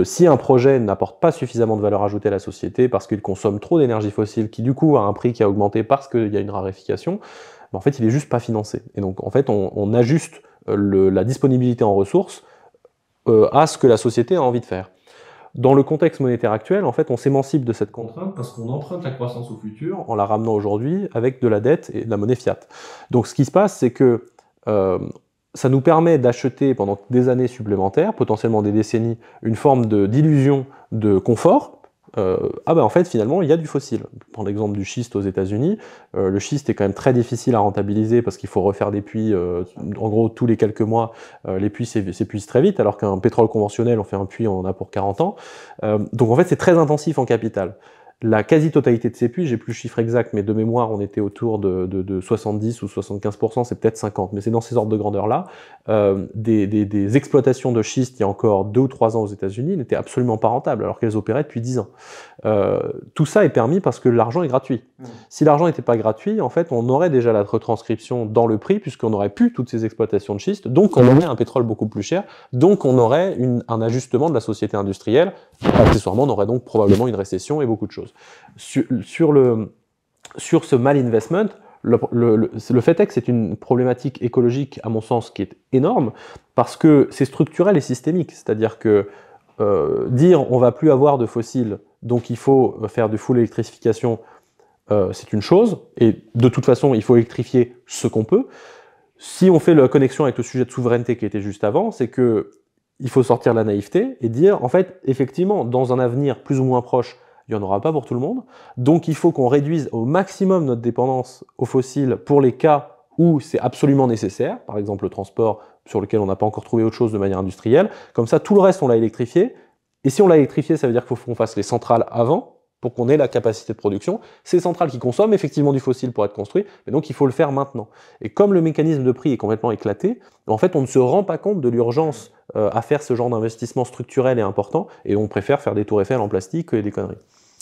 [SPEAKER 1] si un projet n'apporte pas suffisamment de valeur ajoutée à la société parce qu'il consomme trop d'énergie fossile, qui du coup a un prix qui a augmenté parce qu'il y a une raréfaction, en fait, il n'est juste pas financé. Et donc en fait, on ajuste la disponibilité en ressources à ce que la société a envie de faire. Dans le contexte monétaire actuel, en fait, on s'émancipe de cette contrainte parce qu'on emprunte la croissance au futur en la ramenant aujourd'hui avec de la dette et de la monnaie fiat. Donc ce qui se passe, c'est que ça nous permet d'acheter pendant des années supplémentaires, potentiellement des décennies, une forme d'illusion de confort. En fait, finalement, il y a du fossile. Pour l'exemple du schiste aux États-Unis, le schiste est quand même très difficile à rentabiliser parce qu'il faut refaire des puits, en gros, tous les quelques mois, les puits s'épuisent très vite, alors qu'un pétrole conventionnel, on fait un puits, on en a pour 40 ans. Donc en fait, c'est très intensif en capital. La quasi-totalité de ces puits, j'ai plus le chiffre exact, mais de mémoire, on était autour de 70 ou 75%, c'est peut-être 50, mais c'est dans ces ordres de grandeur-là. Des exploitations de schiste, il y a encore 2 ou 3 ans aux États-Unis, n'étaient absolument pas rentables, alors qu'elles opéraient depuis 10 ans. Tout ça est permis parce que l'argent est gratuit. Si l'argent n'était pas gratuit, en fait, on aurait déjà la retranscription dans le prix, puisqu'on n'aurait plus toutes ces exploitations de schiste, donc on aurait un pétrole beaucoup plus cher, donc on aurait un ajustement de la société industrielle. Accessoirement, on aurait donc probablement une récession et beaucoup de choses. Sur ce malinvestment, le fait est que c'est une problématique écologique, à mon sens, qui est énorme, parce que c'est structurel et systémique. C'est-à-dire que dire on va plus avoir de fossiles, donc il faut faire de full électrification, c'est une chose, et de toute façon, il faut électrifier ce qu'on peut. Si on fait la connexion avec le sujet de souveraineté qui était juste avant, c'est que il faut sortir de la naïveté et dire, en fait, effectivement, dans un avenir plus ou moins proche, il n'y en aura pas pour tout le monde. Donc il faut qu'on réduise au maximum notre dépendance aux fossiles pour les cas où c'est absolument nécessaire, par exemple le transport sur lequel on n'a pas encore trouvé autre chose de manière industrielle. Comme ça, tout le reste, on l'a électrifié. Et si on l'a électrifié, ça veut dire qu'il faut qu'on fasse les centrales avant, pour qu'on ait la capacité de production. Ces centrales qui consomment effectivement du fossile pour être construites, mais donc il faut le faire maintenant. Et comme le mécanisme de prix est complètement éclaté, en fait on ne se rend pas compte de l'urgence à faire ce genre d'investissement structurel et important, et on préfère faire des tours Eiffel en plastique et des conneries.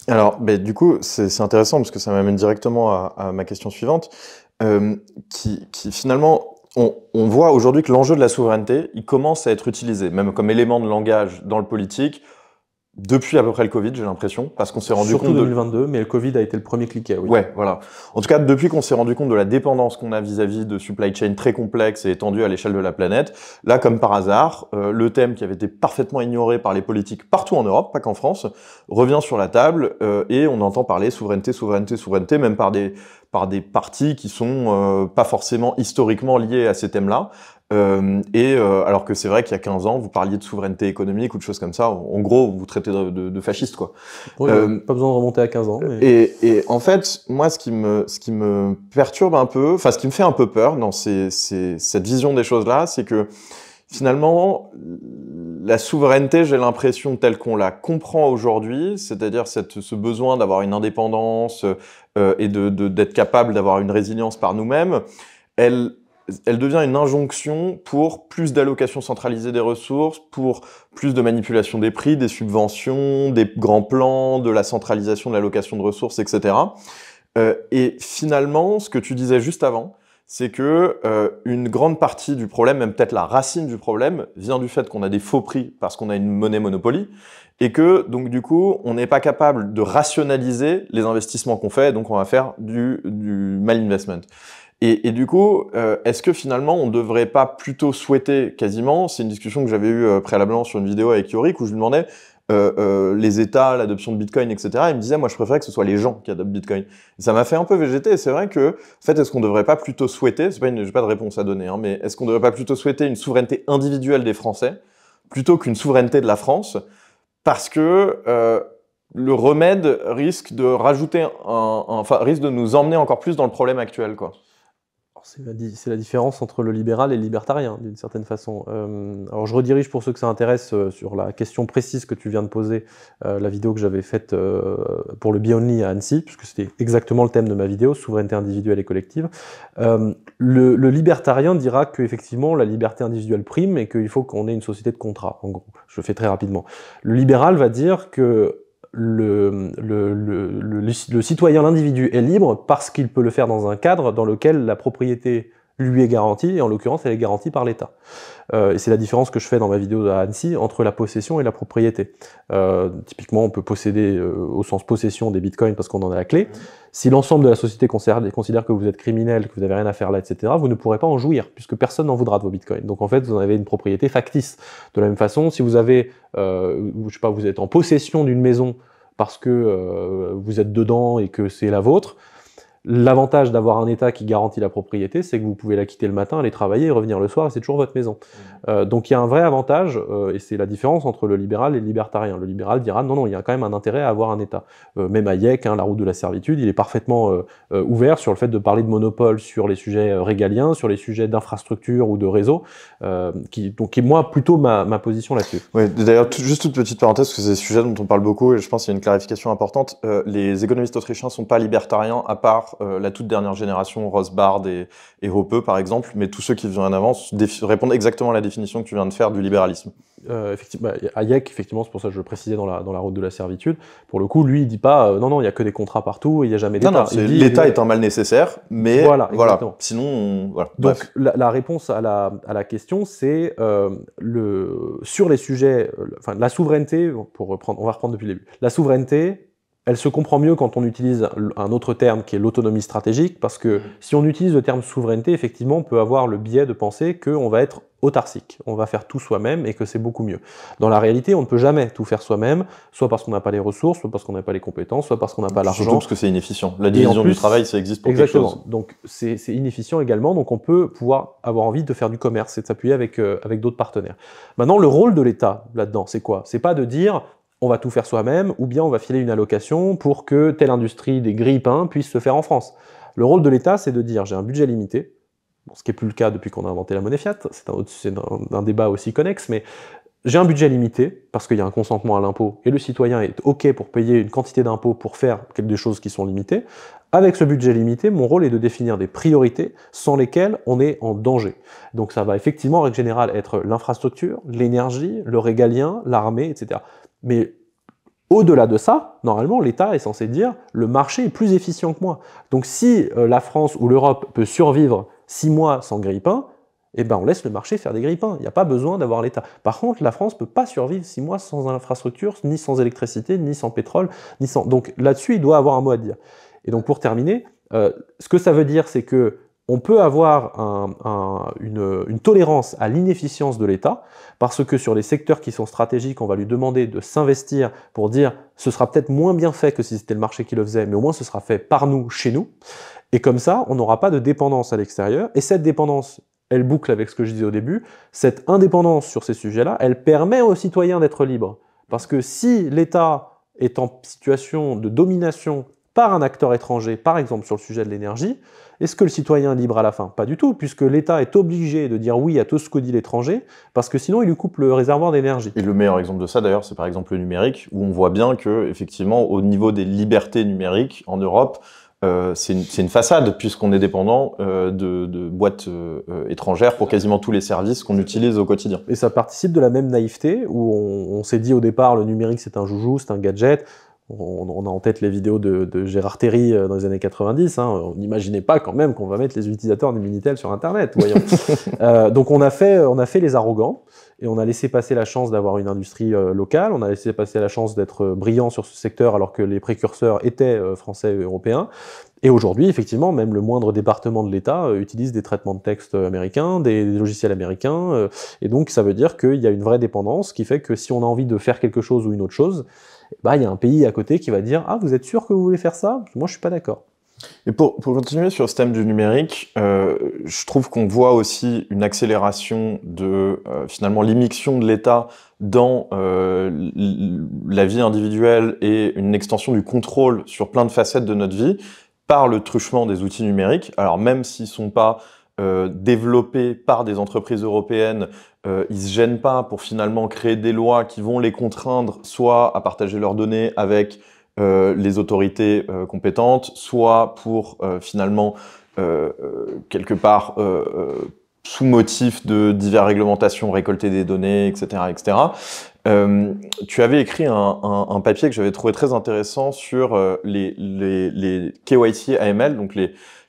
[SPEAKER 2] Alors, du coup, c'est intéressant parce que ça m'amène directement à ma question suivante, qui finalement, on voit aujourd'hui que l'enjeu de la souveraineté, il commence à être utilisé, même comme élément de langage dans le politique, depuis à peu près le Covid, j'ai l'impression, parce qu'on s'est rendu compte...
[SPEAKER 1] Surtout 2022, mais le Covid a été le premier cliquet, oui.
[SPEAKER 2] Ouais, voilà. En tout cas, depuis qu'on s'est rendu compte de la dépendance qu'on a vis-à-vis de supply chain très complexes et étendues à l'échelle de la planète, là, comme par hasard, le thème qui avait été parfaitement ignoré par les politiques partout en Europe, pas qu'en France, revient sur la table et on entend parler souveraineté, souveraineté, souveraineté, même par des partis qui sont pas forcément historiquement liés à ces thèmes-là. Alors que c'est vrai qu'il y a 15 ans, vous parliez de souveraineté économique ou de choses comme ça. En gros, vous traitez de fasciste, quoi.
[SPEAKER 1] Oui, pas besoin de remonter à 15 ans. Mais...
[SPEAKER 2] Et en fait, moi, ce qui me perturbe un peu, enfin, ce qui me fait un peu peur dans cette vision des choses-là, c'est que finalement, la souveraineté, j'ai l'impression telle qu'on la comprend aujourd'hui, c'est-à-dire ce besoin d'avoir une indépendance et d'être capable d'avoir une résilience par nous-mêmes, elle devient une injonction pour plus d'allocation centralisée des ressources, pour plus de manipulation des prix, des subventions, des grands plans, de la centralisation de l'allocation de ressources, etc. Et finalement, ce que tu disais juste avant, c'est que une grande partie du problème, même peut-être la racine du problème, vient du fait qu'on a des faux prix parce qu'on a une monnaie Monopoly, et que donc du coup, on n'est pas capable de rationaliser les investissements qu'on fait, donc on va faire du malinvestment. Et du coup, est-ce que finalement, on ne devrait pas plutôt souhaiter quasiment, c'est une discussion que j'avais eue préalablement sur une vidéo avec Yorick, où je lui demandais les États, l'adoption de Bitcoin, etc. Il me disait, moi, je préférais que ce soit les gens qui adoptent Bitcoin. Et ça m'a fait un peu végéter, et c'est vrai que, en fait, est-ce qu'on ne devrait pas plutôt souhaiter, j'ai pas de réponse à donner, hein, mais est-ce qu'on ne devrait pas plutôt souhaiter une souveraineté individuelle des Français, plutôt qu'une souveraineté de la France, parce que le remède risque de rajouter risque de nous emmener encore plus dans le problème actuel, quoi.
[SPEAKER 1] C'est la différence entre le libéral et le libertarien, d'une certaine façon. Alors je redirige pour ceux que ça intéresse sur la question précise que tu viens de poser, la vidéo que j'avais faite pour le Be Only à Annecy, puisque c'était exactement le thème de ma vidéo, souveraineté individuelle et collective. Le libertarien dira qu'effectivement la liberté individuelle prime et qu'il faut qu'on ait une société de contrat, en gros. Je le fais très rapidement. Le libéral va dire que le citoyen, l'individu est libre parce qu'il peut le faire dans un cadre dans lequel la propriété lui est garantie, et en l'occurrence elle est garantie par l'État. Et c'est la différence que je fais dans ma vidéo à Annecy entre la possession et la propriété. Typiquement, on peut posséder au sens possession des bitcoins parce qu'on en a la clé. Si l'ensemble de la société considère que vous êtes criminel, que vous n'avez rien à faire là, etc., vous ne pourrez pas en jouir, puisque personne n'en voudra de vos bitcoins. Donc en fait, vous en avez une propriété factice. De la même façon, si vous avez, je sais pas, vous êtes en possession d'une maison parce que vous êtes dedans et que c'est la vôtre, l'avantage d'avoir un État qui garantit la propriété, c'est que vous pouvez la quitter le matin, aller travailler et revenir le soir, et c'est toujours votre maison. Donc il y a un vrai avantage, et c'est la différence entre le libéral et le libertarien. Le libéral dira non, il y a quand même un intérêt à avoir un État. Même Hayek, la route de la servitude, il est parfaitement ouvert sur le fait de parler de monopole sur les sujets régaliens, sur les sujets d'infrastructure ou de réseau, donc qui est moi plutôt ma position là-dessus.
[SPEAKER 2] Oui, d'ailleurs, juste toute petite parenthèse, parce que c'est des sujets dont on parle beaucoup, et je pense qu'il y a une clarification importante. Les économistes autrichiens sont pas libertariens, à part la toute dernière génération, Rothbard et Hoppe, par exemple, mais tous ceux qui viennent en avance répondent exactement à la définition que tu viens de faire du libéralisme.
[SPEAKER 1] Effectivement, Hayek, effectivement, c'est pour ça que je le précisais dans la route de la servitude. Pour le coup, lui, il dit pas non, il y a que des contrats partout, il n'y a jamais d'État.
[SPEAKER 2] Non, l'État est un mal nécessaire, mais voilà. Sinon, voilà.
[SPEAKER 1] Donc la réponse à la question, c'est sur les sujets, enfin la souveraineté. On va reprendre depuis le début. La souveraineté, elle se comprend mieux quand on utilise un autre terme qui est l'autonomie stratégique, parce que si on utilise le terme souveraineté, effectivement, on peut avoir le biais de penser qu'on va être autarcique, on va faire tout soi-même et que c'est beaucoup mieux. Dans la réalité, on ne peut jamais tout faire soi-même, soit parce qu'on n'a pas les ressources, soit parce qu'on n'a pas les compétences, soit parce qu'on n'a pas l'argent.
[SPEAKER 2] Surtout parce que c'est inefficient. La division du travail, ça existe pour quelque chose.
[SPEAKER 1] Donc c'est inefficient également, donc on peut pouvoir avoir envie de faire du commerce et de s'appuyer avec d'autres partenaires. Maintenant, le rôle de l'État là-dedans, c'est quoi? C'est pas de dire on va tout faire soi-même, ou bien on va filer une allocation pour que telle industrie des grille-pains puisse se faire en France. Le rôle de l'État, c'est de dire j'ai un budget limité, ce qui n'est plus le cas depuis qu'on a inventé la monnaie fiat, c'est un débat aussi connexe, mais j'ai un budget limité, parce qu'il y a un consentement à l'impôt, et le citoyen est OK pour payer une quantité d'impôts pour faire des choses qui sont limitées. Avec ce budget limité, mon rôle est de définir des priorités sans lesquelles on est en danger. Donc ça va effectivement, en règle générale, être l'infrastructure, l'énergie, le régalien, l'armée, etc. Mais au-delà de ça, normalement, l'État est censé dire le marché est plus efficient que moi. Donc si la France ou l'Europe peut survivre 6 mois sans grille-pain, eh ben on laisse le marché faire des grille-pains. Il n'y a pas besoin d'avoir l'État. Par contre, la France ne peut pas survivre 6 mois sans infrastructure, ni sans électricité, ni sans pétrole, ni sans... Donc là-dessus, il doit avoir un mot à dire. Et donc pour terminer, ce que ça veut dire, c'est que on peut avoir une tolérance à l'inefficience de l'État, parce que sur les secteurs qui sont stratégiques, on va lui demander de s'investir pour dire ce sera peut-être moins bien fait que si c'était le marché qui le faisait, mais au moins ce sera fait par nous, chez nous. Et comme ça, on n'aura pas de dépendance à l'extérieur. Et cette dépendance, elle boucle avec ce que je disais au début, cette indépendance sur ces sujets-là, elle permet aux citoyens d'être libres. Parce que si l'État est en situation de domination par un acteur étranger, par exemple sur le sujet de l'énergie, est-ce que le citoyen est libre à la fin? Pas du tout, puisque l'État est obligé de dire oui à tout ce que dit l'étranger, parce que sinon il lui coupe le réservoir d'énergie.
[SPEAKER 2] Et le meilleur exemple de ça d'ailleurs, c'est par exemple le numérique, où on voit bien que effectivement au niveau des libertés numériques en Europe, c'est une façade, puisqu'on est dépendant de boîtes étrangères pour quasiment tous les services qu'on utilise au quotidien.
[SPEAKER 1] Et ça participe de la même naïveté, où on s'est dit au départ le numérique c'est un joujou, c'est un gadget. On a en tête les vidéos de Gérard Terry dans les années 90, on n'imaginait pas quand même qu'on va mettre les utilisateurs du Minitel sur Internet, voyons. Donc on a fait les arrogants, et on a laissé passer la chance d'avoir une industrie locale, on a laissé passer la chance d'être brillant sur ce secteur alors que les précurseurs étaient français et européens. Et aujourd'hui, effectivement, même le moindre département de l'État utilise des traitements de texte américains, des logiciels américains, et donc ça veut dire qu'il y a une vraie dépendance qui fait que si on a envie de faire quelque chose ou une autre chose, bah, il y a un pays à côté qui va dire « Ah, vous êtes sûr que vous voulez faire ça? Moi, je suis pas d'accord. »
[SPEAKER 2] Et pour continuer sur ce thème du numérique, je trouve qu'on voit aussi une accélération de finalement l'immixtion de l'État dans la vie individuelle et une extension du contrôle sur plein de facettes de notre vie par le truchement des outils numériques. Alors même s'ils sont pas développés par des entreprises européennes, ils se gênent pas pour finalement créer des lois qui vont les contraindre soit à partager leurs données avec les autorités compétentes, soit pour finalement quelque part sous motif de diverses réglementations, récolter des données, etc., etc. Tu avais écrit un papier que j'avais trouvé très intéressant sur les KYC AML, donc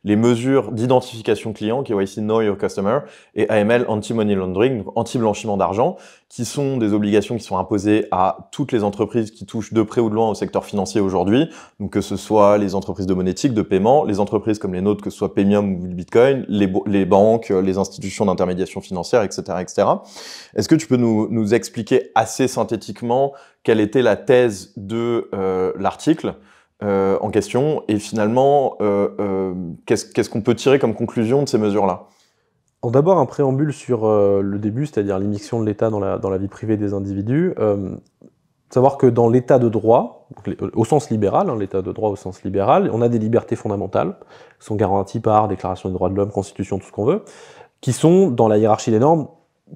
[SPEAKER 2] les mesures d'identification client, KYC Know Your Customer, et AML Anti-Money Laundering, donc anti-blanchiment d'argent, qui sont des obligations qui sont imposées à toutes les entreprises qui touchent de près ou de loin au secteur financier aujourd'hui, donc que ce soit les entreprises de monétique, de paiement, les entreprises comme les nôtres, que ce soit Paymium ou Bitcoin, les banques, les institutions d'intermédiation financière, etc., etc. Est-ce que tu peux nous expliquer assez synthétiquement quelle était la thèse de l'article en question, et finalement, qu'est-ce qu'on peut tirer comme conclusion de ces mesures-là?
[SPEAKER 1] D'abord, un préambule sur le début, c'est-à-dire l'immixtion de l'État dans la vie privée des individus. Savoir que dans l'État de droit, donc au sens libéral, hein, l'État de droit au sens libéral, on a des libertés fondamentales, qui sont garanties par Déclaration des droits de l'homme, Constitution, tout ce qu'on veut, qui sont dans la hiérarchie des normes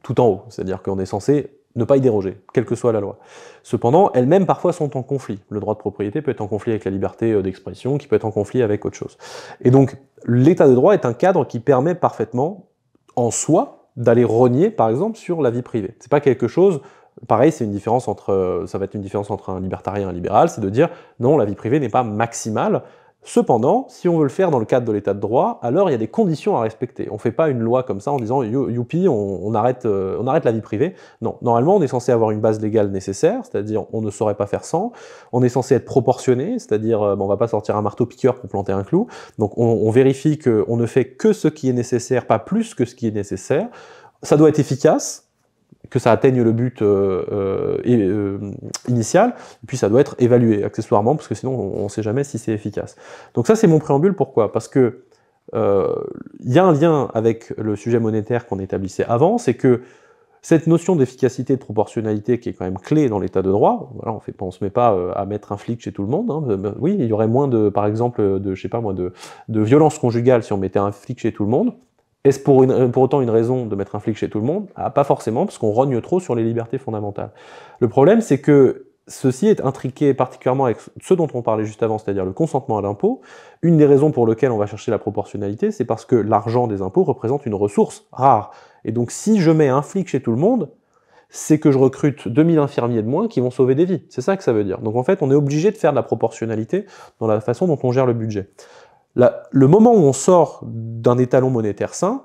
[SPEAKER 1] tout en haut, c'est-à-dire qu'on est censé ne pas y déroger, quelle que soit la loi. Cependant, elles-mêmes parfois sont en conflit. Le droit de propriété peut être en conflit avec la liberté d'expression, qui peut être en conflit avec autre chose. Et donc, l'état de droit est un cadre qui permet parfaitement, en soi, d'aller rogner, par exemple, sur la vie privée. C'est pas quelque chose, pareil, c'est une différence entre, ça va être une différence entre un libertarien et un libéral, c'est de dire, non, la vie privée n'est pas maximale. Cependant, si on veut le faire dans le cadre de l'état de droit, alors il y a des conditions à respecter. On ne fait pas une loi comme ça en disant youpi, on arrête la vie privée. Non, normalement on est censé avoir une base légale nécessaire, c'est-à-dire on ne saurait pas faire sans. On est censé être proportionné, c'est-à-dire on ne va pas sortir un marteau-piqueur pour planter un clou. Donc on vérifie qu'on ne fait que ce qui est nécessaire, pas plus que ce qui est nécessaire. Ça doit être efficace, que ça atteigne le but initial, et puis ça doit être évalué accessoirement, parce que sinon on ne sait jamais si c'est efficace. Donc ça c'est mon préambule, pourquoi? Parce que y a un lien avec le sujet monétaire qu'on établissait avant, c'est que cette notion d'efficacité et de proportionnalité qui est quand même clé dans l'état de droit, voilà, on ne se met pas à mettre un flic chez tout le monde, hein. Oui, il y aurait moins de, par exemple, je sais pas moi, de violence conjugale si on mettait un flic chez tout le monde. Est-ce pour autant une raison de mettre un flic chez tout le monde? Pas forcément, parce qu'on rogne trop sur les libertés fondamentales. Le problème, c'est que ceci est intriqué particulièrement avec ce dont on parlait juste avant, c'est-à-dire le consentement à l'impôt. Une des raisons pour lesquelles on va chercher la proportionnalité, c'est parce que l'argent des impôts représente une ressource rare. Et donc si je mets un flic chez tout le monde, c'est que je recrute 2000 infirmiers de moins qui vont sauver des vies. C'est ça que ça veut dire. Donc en fait, on est obligé de faire de la proportionnalité dans la façon dont on gère le budget. Le moment où on sort d'un étalon monétaire sain,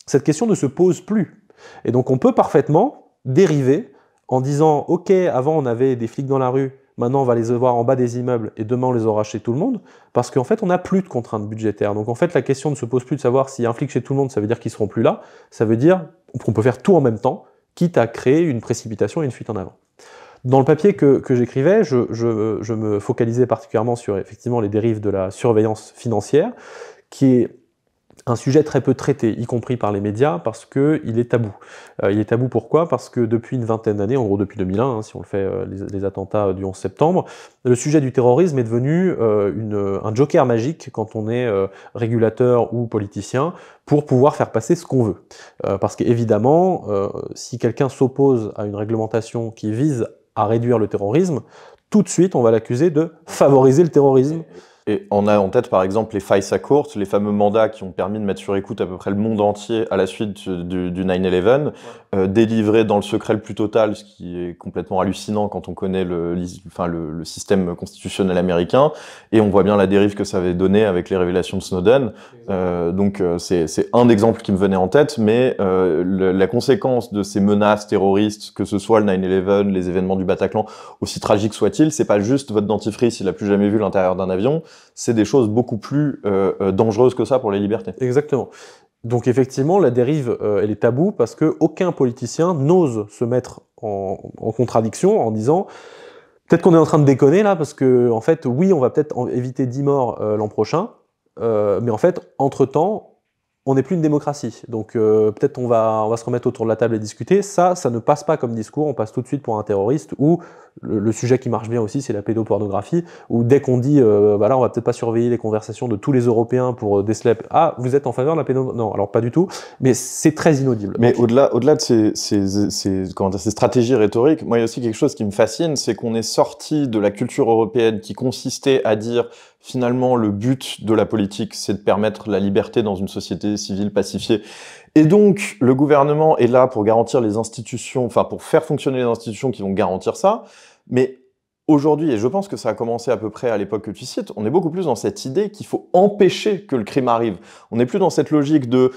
[SPEAKER 1] cette question ne se pose plus. Et donc on peut parfaitement dériver en disant « Ok, avant on avait des flics dans la rue, maintenant on va les voir en bas des immeubles et demain on les aura chez tout le monde », parce qu'en fait on n'a plus de contraintes budgétaires. Donc en fait la question ne se pose plus de savoir si un flic chez tout le monde, ça veut dire qu'ils seront plus là, ça veut dire qu'on peut faire tout en même temps, quitte à créer une précipitation et une fuite en avant. Dans le papier que j'écrivais, je me focalisais particulièrement sur effectivement les dérives de la surveillance financière, qui est un sujet très peu traité, y compris par les médias, parce qu'il est tabou. Il est tabou pourquoi? Parce que depuis une vingtaine d'années, en gros depuis 2001, hein, si on le fait les attentats du 11 septembre, le sujet du terrorisme est devenu un joker magique quand on est régulateur ou politicien, pour pouvoir faire passer ce qu'on veut. Parce qu'évidemment, si quelqu'un s'oppose à une réglementation qui vise à réduire le terrorisme, tout de suite on va l'accuser de favoriser le terrorisme.
[SPEAKER 2] Et on a en tête par exemple les FISA Courts, les fameux mandats qui ont permis de mettre sur écoute à peu près le monde entier à la suite du 9/11, délivrés dans le secret le plus total, ce qui est complètement hallucinant quand on connaît le système constitutionnel américain, et on voit bien la dérive que ça avait donné avec les révélations de Snowden. Donc c'est un exemple qui me venait en tête, mais la conséquence de ces menaces terroristes, que ce soit le 9/11, les événements du Bataclan, aussi tragiques soient-ils, c'est pas juste votre dentifrice, il a plus jamais vu l'intérieur d'un avion, c'est des choses beaucoup plus dangereuses que ça pour les libertés.
[SPEAKER 1] Exactement. Donc effectivement, la dérive, elle est taboue parce qu'aucun politicien n'ose se mettre en contradiction en disant peut-être qu'on est en train de déconner là, parce que en fait, oui, on va peut-être éviter 10 morts l'an prochain, mais en fait, entre-temps, on n'est plus une démocratie. Donc peut-être on va se remettre autour de la table et discuter. Ça ne passe pas comme discours, on passe tout de suite pour un terroriste ou le sujet qui marche bien aussi, c'est la pédopornographie, où dès qu'on dit, bah là, on va peut-être pas surveiller les conversations de tous les Européens pour déceler, ah, vous êtes en faveur de la pédo... Non, alors pas du tout, mais c'est très inaudible.
[SPEAKER 2] Mais au-delà de ces stratégies rhétoriques, moi, il y a aussi quelque chose qui me fascine, c'est qu'on est sorti de la culture européenne qui consistait à dire, finalement, le but de la politique, c'est de permettre la liberté dans une société civile pacifiée. Et donc, le gouvernement est là pour garantir les institutions, enfin, pour faire fonctionner les institutions qui vont garantir ça. Mais aujourd'hui, et je pense que ça a commencé à peu près à l'époque que tu cites, on est beaucoup plus dans cette idée qu'il faut empêcher que le crime arrive. On n'est plus dans cette logique de,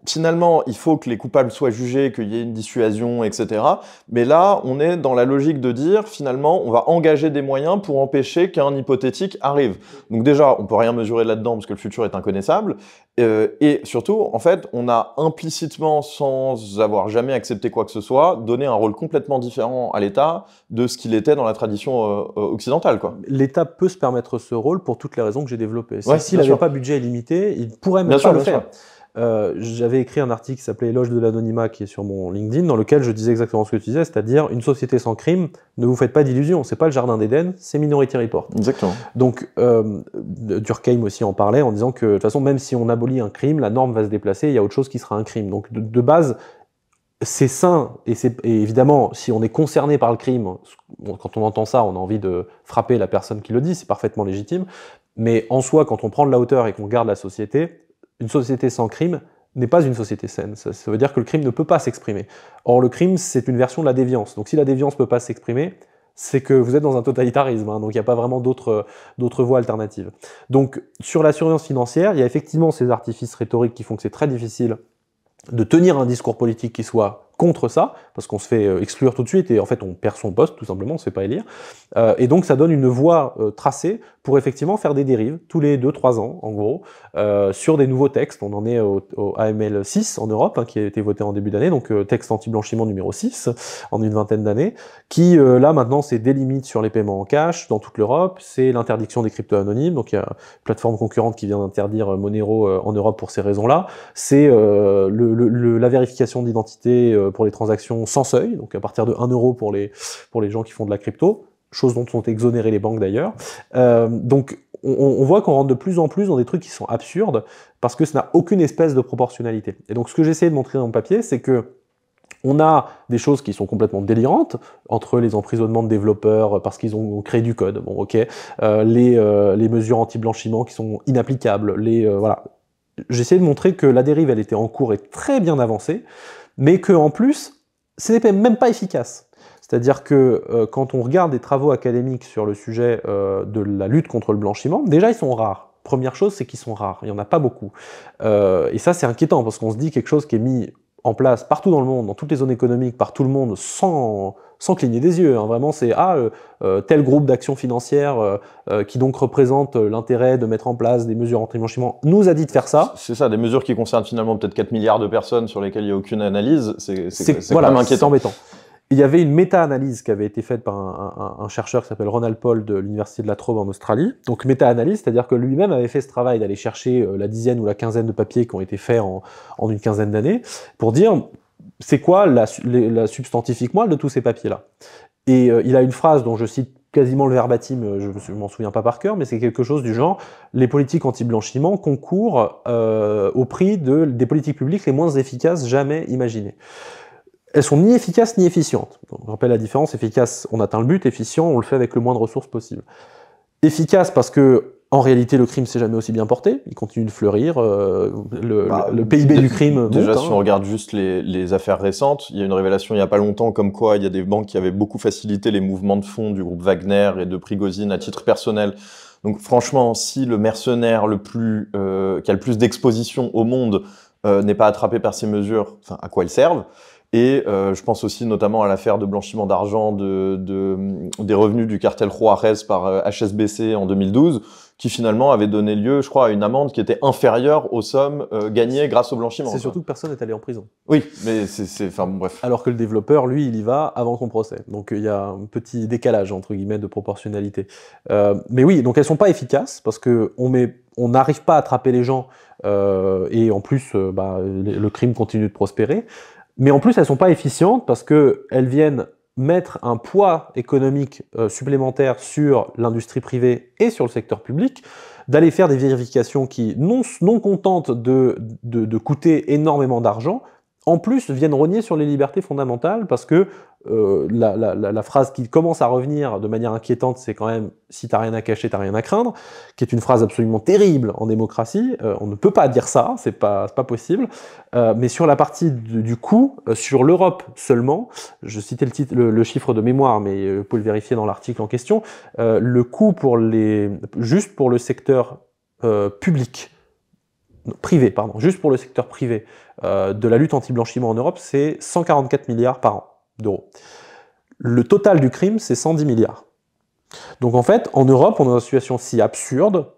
[SPEAKER 2] finalement, il faut que les coupables soient jugés, qu'il y ait une dissuasion, etc. Mais là, on est dans la logique de dire, finalement, on va engager des moyens pour empêcher qu'un hypothétique arrive. Donc déjà, on peut rien mesurer là-dedans parce que le futur est inconnaissable. Et surtout, en fait, on a implicitement, sans avoir jamais accepté quoi que ce soit, donné un rôle complètement différent à l'État de ce qu'il était dans la tradition occidentale, quoi.
[SPEAKER 1] L'État peut se permettre ce rôle pour toutes les raisons que j'ai développées.
[SPEAKER 2] Ouais,
[SPEAKER 1] s'il n'avait pas budget illimité, il pourrait même pas le faire. J'avais écrit un article qui s'appelait Éloge de l'anonymat, qui est sur mon LinkedIn, dans lequel je disais exactement ce que tu disais, c'est-à-dire une société sans crime, ne vous faites pas d'illusions, c'est pas le jardin d'Éden, c'est Minority Report.
[SPEAKER 2] Exactement.
[SPEAKER 1] Donc Durkheim aussi en parlait en disant que de toute façon, même si on abolit un crime, la norme va se déplacer, il y a autre chose qui sera un crime. Donc de base, c'est sain, et évidemment, si on est concerné par le crime, quand on entend ça, on a envie de frapper la personne qui le dit, c'est parfaitement légitime, mais en soi, quand on prend de la hauteur et qu'on regarde la société, une société sans crime n'est pas une société saine. Ça veut dire que le crime ne peut pas s'exprimer. Or, le crime, c'est une version de la déviance. Donc, si la déviance ne peut pas s'exprimer, c'est que vous êtes dans un totalitarisme, hein, donc il n'y a pas vraiment d'autres voies alternatives. Donc, sur la surveillance financière, il y a effectivement ces artifices rhétoriques qui font que c'est très difficile de tenir un discours politique qui soit contre ça, parce qu'on se fait exclure tout de suite, et en fait on perd son poste, tout simplement, on ne se fait pas élire. Et donc ça donne une voie tracée pour effectivement faire des dérives, tous les 2-3 ans, en gros, sur des nouveaux textes. On en est au AML 6 en Europe, hein, qui a été voté en début d'année, donc texte anti-blanchiment numéro 6, en une vingtaine d'années, qui, là, maintenant, c'est des limites sur les paiements en cash dans toute l'Europe, c'est l'interdiction des cryptos anonymes, donc il y a une plateforme concurrente qui vient d'interdire Monero en Europe pour ces raisons-là, c'est la vérification d'identité pour les transactions sans seuil, donc à partir de 1 euro pour les gens qui font de la crypto, chose dont sont exonérées les banques d'ailleurs. Donc on voit qu'on rentre de plus en plus dans des trucs qui sont absurdes, parce que ça n'a aucune espèce de proportionnalité. Et donc ce que j'essaie de montrer dans le papier, c'est que on a des choses qui sont complètement délirantes, entre les emprisonnements de développeurs parce qu'ils ont créé du code, bon ok, les mesures anti-blanchiment qui sont inapplicables, voilà. J'essaie de montrer que la dérive, elle était en cours et très bien avancée, mais qu'en plus, ce n'est même pas efficace. C'est-à-dire que quand on regarde des travaux académiques sur le sujet de la lutte contre le blanchiment, déjà ils sont rares. Première chose, c'est qu'ils sont rares, il n'y en a pas beaucoup. Et ça, c'est inquiétant, parce qu'on se dit quelque chose qui est mis en place partout dans le monde, dans toutes les zones économiques, par tout le monde, sans cligner des yeux. Hein. Vraiment, c'est tel groupe d'action financière qui donc représente l'intérêt de mettre en place des mesures anti-blanchiment nous a dit de faire ça.
[SPEAKER 2] C'est ça, des mesures qui concernent finalement peut-être 4 milliards de personnes sur lesquelles il n'y a aucune analyse. C'est
[SPEAKER 1] voilà,
[SPEAKER 2] quand même inquiétant.
[SPEAKER 1] C'est embêtant. Il y avait une méta-analyse qui avait été faite par un chercheur qui s'appelle Ronald Paul de l'Université de La Trobe en Australie. Donc méta-analyse, c'est-à-dire que lui-même avait fait ce travail d'aller chercher la dizaine ou la quinzaine de papiers qui ont été faits en une quinzaine d'années, pour dire c'est quoi la substantifique moelle de tous ces papiers-là. Et il a une phrase dont je cite quasiment le verbatim, je m'en souviens pas par cœur, mais c'est quelque chose du genre « Les politiques anti-blanchiment concourent au prix des politiques publiques les moins efficaces jamais imaginées ». Elles sont ni efficaces ni efficientes. On rappelle la différence, efficace, on atteint le but, efficient, on le fait avec le moins de ressources possible. Efficace parce que, en réalité, le crime s'est jamais aussi bien porté, il continue de fleurir, le PIB du crime
[SPEAKER 2] déjà,
[SPEAKER 1] monte,
[SPEAKER 2] si on regarde juste les affaires récentes, il y a une révélation il n'y a pas longtemps comme quoi il y a des banques qui avaient beaucoup facilité les mouvements de fonds du groupe Wagner et de Prigozhin à titre personnel. Donc franchement, si le mercenaire qui a le plus d'exposition au monde n'est pas attrapé par ces mesures, enfin, à quoi elles servent? Et je pense aussi notamment à l'affaire de blanchiment d'argent des revenus du cartel Juarez par HSBC en 2012, qui finalement avait donné lieu, je crois, à une amende qui était inférieure aux sommes gagnées grâce au blanchiment.
[SPEAKER 1] C'est surtout que personne n'est allé en prison.
[SPEAKER 2] Oui, mais enfin bon, bref.
[SPEAKER 1] Alors que le développeur, lui, il y va avant son procès. Donc il y a un petit décalage, entre guillemets, de proportionnalité. Mais oui, donc elles sont pas efficaces, parce que on n'arrive pas à attraper les gens, et en plus, le crime continue de prospérer. Mais en plus, elles sont pas efficientes parce que elles viennent mettre un poids économique supplémentaire sur l'industrie privée et sur le secteur public, d'aller faire des vérifications qui, non contentes de coûter énormément d'argent, en plus viennent rogner sur les libertés fondamentales, parce que la phrase qui commence à revenir de manière inquiétante, c'est quand même « si t'as rien à cacher, t'as rien à craindre », qui est une phrase absolument terrible en démocratie. On ne peut pas dire ça, c'est pas possible. Mais sur la partie du coût, sur l'Europe seulement, je citais le chiffre de mémoire, mais vous pouvez le vérifier dans l'article en question, le coût juste pour le secteur juste pour le secteur privé de la lutte anti-blanchiment en Europe, c'est 144 milliards par an d'euros. Le total du crime, c'est 110 milliards. Donc en fait, en Europe, on est dans une situation si absurde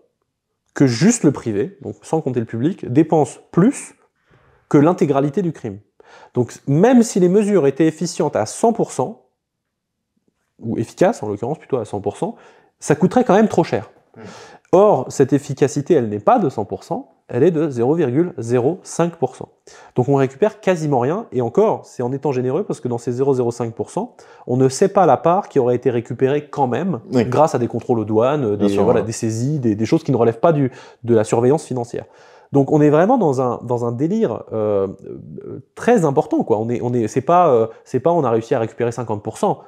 [SPEAKER 1] que juste le privé, donc sans compter le public, dépense plus que l'intégralité du crime. Donc même si les mesures étaient efficientes à 100%, ou efficaces en l'occurrence plutôt à 100%, ça coûterait quand même trop cher. Or, cette efficacité, elle n'est pas de 100%, elle est de 0,05%. Donc on récupère quasiment rien, et encore, c'est en étant généreux, parce que dans ces 0,05%, on ne sait pas la part qui aurait été récupérée quand même, grâce à des contrôles aux douanes, des saisies, des choses qui ne relèvent pas de la surveillance financière. Donc on est vraiment dans un délire très important, quoi. C'est pas on a réussi à récupérer 50%,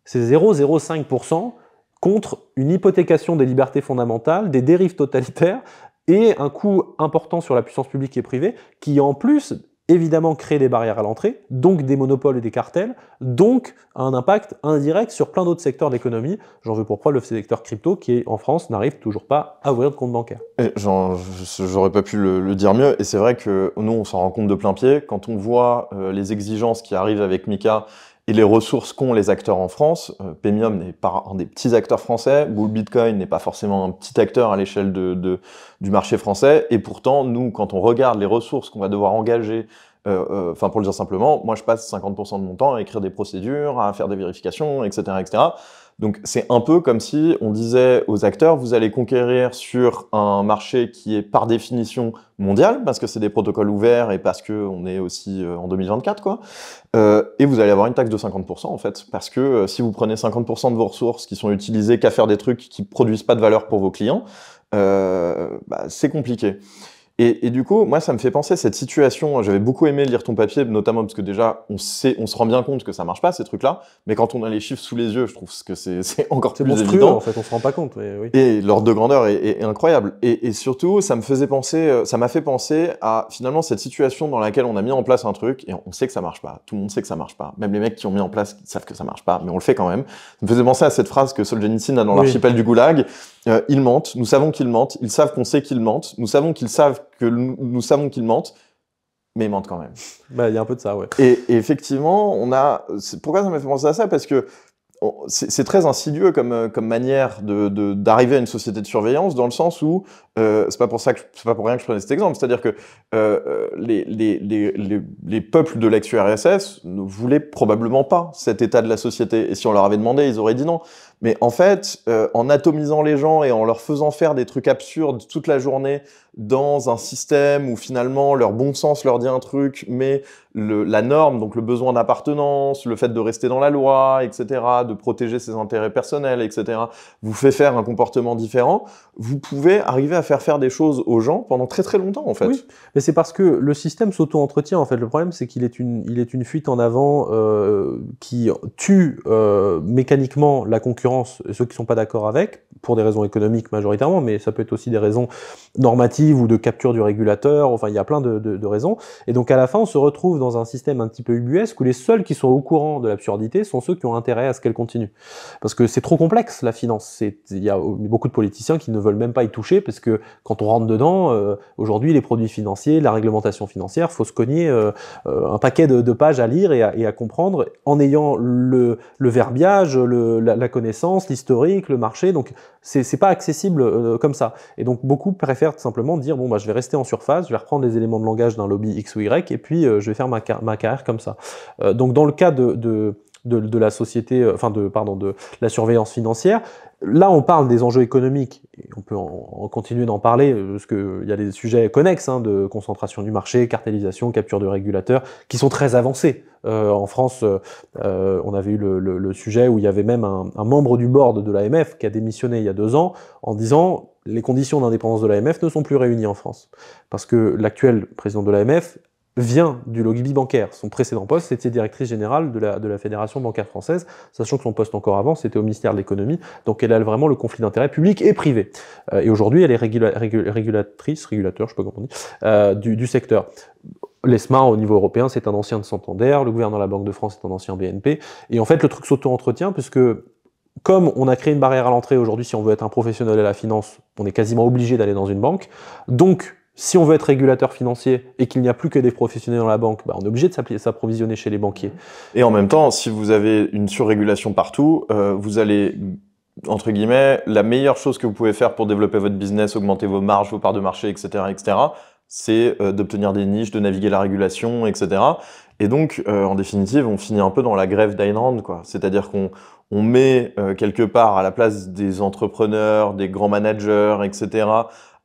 [SPEAKER 1] c'est 0,05% contre une hypothécation des libertés fondamentales, des dérives totalitaires et un coût important sur la puissance publique et privée qui, en plus, évidemment, crée des barrières à l'entrée, donc des monopoles et des cartels, donc un impact indirect sur plein d'autres secteurs de l'économie. J'en veux pour preuve le secteur crypto qui, en France, n'arrive toujours pas à ouvrir de compte bancaire.
[SPEAKER 2] J'aurais pas pu le dire mieux, et c'est vrai que nous, on s'en rend compte de plein pied. Quand on voit les exigences qui arrivent avec Mika, et les ressources qu'ont les acteurs en France, Paymium n'est pas un des petits acteurs français, Bull Bitcoin n'est pas forcément un petit acteur à l'échelle du marché français, et pourtant, nous, quand on regarde les ressources qu'on va devoir engager, pour le dire simplement, moi je passe 50% de mon temps à écrire des procédures, à faire des vérifications, etc., etc. Donc c'est un peu comme si on disait aux acteurs, vous allez conquérir sur un marché qui est par définition mondial, parce que c'est des protocoles ouverts et parce qu'on est aussi en 2024, quoi. Et vous allez avoir une taxe de 50% en fait, parce que si vous prenez 50% de vos ressources qui sont utilisées qu'à faire des trucs qui produisent pas de valeur pour vos clients, c'est compliqué. Et du coup, moi, ça me fait penser à cette situation. J'avais beaucoup aimé lire ton papier, notamment parce que déjà, on se rend bien compte que ça marche pas, ces trucs-là. Mais quand on a les chiffres sous les yeux, je trouve que c'est encore plus
[SPEAKER 1] monstrueux,
[SPEAKER 2] évident.
[SPEAKER 1] En fait, on se rend pas compte. Mais oui.
[SPEAKER 2] Et l'ordre de grandeur est incroyable. Et surtout, ça m'a fait penser à finalement cette situation dans laquelle on a mis en place un truc et on sait que ça marche pas. Tout le monde sait que ça marche pas. Même les mecs qui ont mis en place savent que ça marche pas, mais on le fait quand même. Ça me faisait penser à cette phrase que Solzhenitsyn a dans l'archipel du Goulag. Ils mentent. Nous savons qu'ils mentent. Ils savent qu'on sait qu'ils mentent. Nous savons qu'ils savent que nous savons qu'ils mentent, mais ils mentent quand même.
[SPEAKER 1] Il y a un peu de ça, ouais.
[SPEAKER 2] Et effectivement, pourquoi ça m'a fait penser à ça? Parce que c'est très insidieux comme manière d'arriver à une société de surveillance, dans le sens où c'est pas pour rien que je prenais cet exemple. C'est-à-dire que les peuples de l'ex-URSS ne voulaient probablement pas cet état de la société. Et si on leur avait demandé, ils auraient dit non. Mais en fait, en atomisant les gens et en leur faisant faire des trucs absurdes toute la journée dans un système où finalement leur bon sens leur dit un truc, mais la norme, donc le besoin d'appartenance, le fait de rester dans la loi, etc., de protéger ses intérêts personnels, etc., vous fait faire un comportement différent, vous pouvez arriver à faire des choses aux gens pendant très très longtemps, en fait.
[SPEAKER 1] Oui, mais c'est parce que le système s'auto-entretient, en fait. Le problème, c'est qu'il est une fuite en avant qui tue mécaniquement la concurrence, ceux qui ne sont pas d'accord avec, pour des raisons économiques majoritairement, mais ça peut être aussi des raisons normatives ou de capture du régulateur, enfin, il y a plein de raisons. Et donc, à la fin, on se retrouve dans un système un petit peu ubuesque où les seuls qui sont au courant de l'absurdité sont ceux qui ont intérêt à ce qu'elle continue. Parce que c'est trop complexe, la finance. Il y a beaucoup de politiciens qui ne veulent même pas y toucher, parce que quand on rentre dedans, aujourd'hui, les produits financiers, la réglementation financière, faut se cogner un paquet de pages à lire et à comprendre, en ayant le verbiage, la connaissance, l'historique, le marché. Donc, c'est pas accessible comme ça. Et donc, beaucoup préfèrent tout simplement dire, bon, je vais rester en surface, je vais reprendre les éléments de langage d'un lobby X ou Y, et puis je vais faire ma carrière comme ça. Donc, dans le cas de de la société, de la surveillance financière. Là, on parle des enjeux économiques, et on peut en continuer d'en parler, parce qu'il y a des sujets connexes de concentration du marché, cartélisation, capture de régulateurs, qui sont très avancés. En France, on avait eu le sujet où il y avait même un membre du board de l'AMF qui a démissionné il y a 2 ans en disant « les conditions d'indépendance de l'AMF ne sont plus réunies en France ». Parce que l'actuel président de l'AMF vient du lobby bancaire. Son précédent poste, c'était directrice générale de la Fédération bancaire française, sachant que son poste encore avant, c'était au ministère de l'économie, donc elle a vraiment le conflit d'intérêts public et privé. Et aujourd'hui, elle est régulateur, je sais pas comment on dit, du secteur. L'ESMA, au niveau européen, c'est un ancien de Santander, le gouverneur de la Banque de France est un ancien BNP, et en fait, le truc s'auto-entretient, puisque comme on a créé une barrière à l'entrée, aujourd'hui, si on veut être un professionnel de la finance, on est quasiment obligé d'aller dans une banque, donc si on veut être régulateur financier et qu'il n'y a plus que des professionnels dans la banque, on est obligé de s'approvisionner chez les banquiers.
[SPEAKER 2] Et en même temps, si vous avez une surrégulation partout, vous allez, entre guillemets, la meilleure chose que vous pouvez faire pour développer votre business, augmenter vos marges, vos parts de marché, etc., c'est d'obtenir des niches, de naviguer la régulation, etc. Et donc, en définitive, on finit un peu dans la grève d'Ayn Rand, quoi. C'est-à-dire qu'on met quelque part à la place des entrepreneurs, des grands managers, etc.,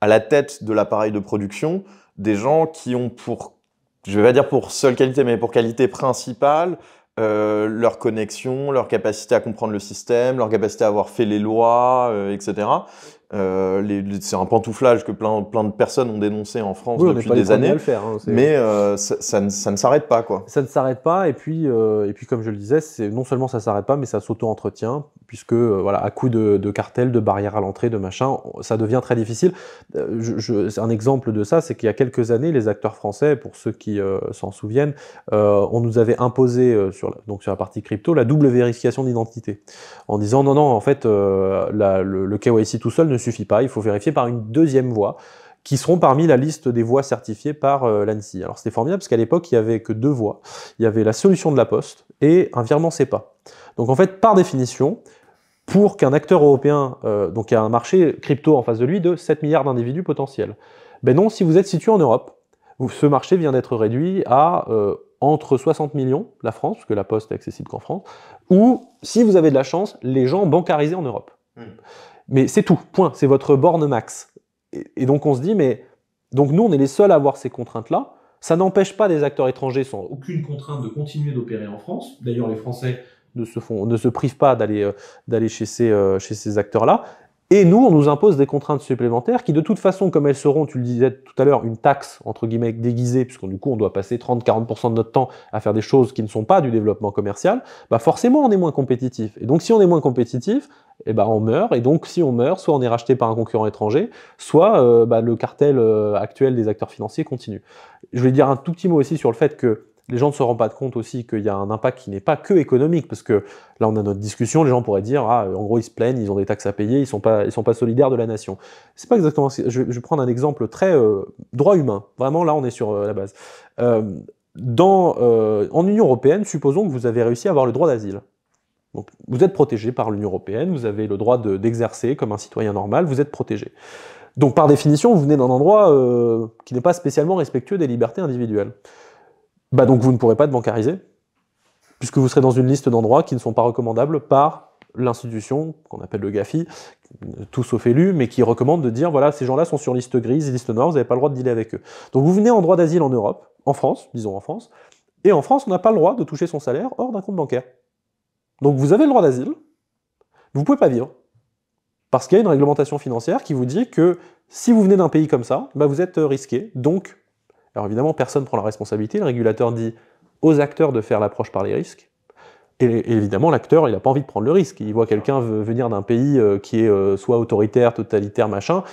[SPEAKER 2] à la tête de l'appareil de production, des gens qui ont je vais pas dire pour seule qualité, mais pour qualité principale, leur connexion, leur capacité à comprendre le système, leur capacité à avoir fait les lois, etc. C'est un pantouflage que plein de personnes ont dénoncé en France depuis des années,
[SPEAKER 1] à le faire,
[SPEAKER 2] mais ça ne s'arrête pas, quoi.
[SPEAKER 1] Ça ne s'arrête pas, et puis comme je le disais, non seulement ça ne s'arrête pas, mais ça s'auto-entretient, puisque voilà, à coup de cartels, de barrières à l'entrée, de machin, ça devient très difficile. Un exemple de ça, c'est qu'il y a quelques années, les acteurs français, pour ceux qui s'en souviennent, on nous avait imposé sur la partie crypto la double vérification d'identité, en disant non, en fait, le KYC tout seul ne suffit pas, il faut vérifier par une deuxième voie, qui seront parmi la liste des voies certifiées par l'ANSSI. Alors c'était formidable parce qu'à l'époque, il n'y avait que 2 voies. Il y avait la solution de la Poste et un virement SEPA. Donc en fait, par définition, pour qu'un acteur européen, donc il y a un marché crypto en face de lui de 7 milliards d'individus potentiels. Ben non, si vous êtes situé en Europe, ce marché vient d'être réduit à entre 60 millions, la France, parce que la Poste est accessible qu'en France, ou, si vous avez de la chance, les gens bancarisés en Europe. Mais c'est tout, point, c'est votre borne max. Et donc on se dit, mais donc nous on est les seuls à avoir ces contraintes-là. Ça n'empêche pas des acteurs étrangers sans aucune contrainte de continuer d'opérer en France. D'ailleurs, les Français ne se privent pas d'aller chez ces acteurs-là. Et nous, on nous impose des contraintes supplémentaires qui, de toute façon, comme elles seront, tu le disais tout à l'heure, une taxe, entre guillemets, déguisée, puisque du coup, on doit passer 30-40% de notre temps à faire des choses qui ne sont pas du développement commercial, bah forcément, on est moins compétitif. Et donc, si on est moins compétitif, eh ben, on meurt. Et donc, si on meurt, soit on est racheté par un concurrent étranger, soit le cartel actuel des acteurs financiers continue. Je vais dire un tout petit mot aussi sur le fait que les gens ne se rendent pas compte aussi qu'il y a un impact qui n'est pas que économique, parce que là on a notre discussion, les gens pourraient dire en gros ils se plaignent, ils ont des taxes à payer, ils sont pas solidaires de la nation. C'est pas exactement. Je vais prendre un exemple très droit humain. Vraiment là on est sur la base. En Union européenne, supposons que vous avez réussi à avoir le droit d'asile. Donc vous êtes protégé par l'Union européenne, vous avez le droit d'exercer comme un citoyen normal, vous êtes protégé. Donc par définition, vous venez d'un endroit qui n'est pas spécialement respectueux des libertés individuelles. Bah donc vous ne pourrez pas être bancarisé, puisque vous serez dans une liste d'endroits qui ne sont pas recommandables par l'institution, qu'on appelle le GAFI, tout sauf élu, mais qui recommande de dire, voilà, ces gens-là sont sur liste grise, liste noire, vous n'avez pas le droit de dealer avec eux. Donc vous venez en droit d'asile en Europe, en France, disons en France, et en France, on n'a pas le droit de toucher son salaire hors d'un compte bancaire. Donc vous avez le droit d'asile, vous ne pouvez pas vivre, parce qu'il y a une réglementation financière qui vous dit que si vous venez d'un pays comme ça, bah vous êtes risqué, donc... Alors évidemment, personne ne prend la responsabilité, le régulateur dit aux acteurs de faire l'approche par les risques, et évidemment l'acteur, il n'a pas envie de prendre le risque, il voit quelqu'un venir d'un pays qui est soit autoritaire, totalitaire, machin,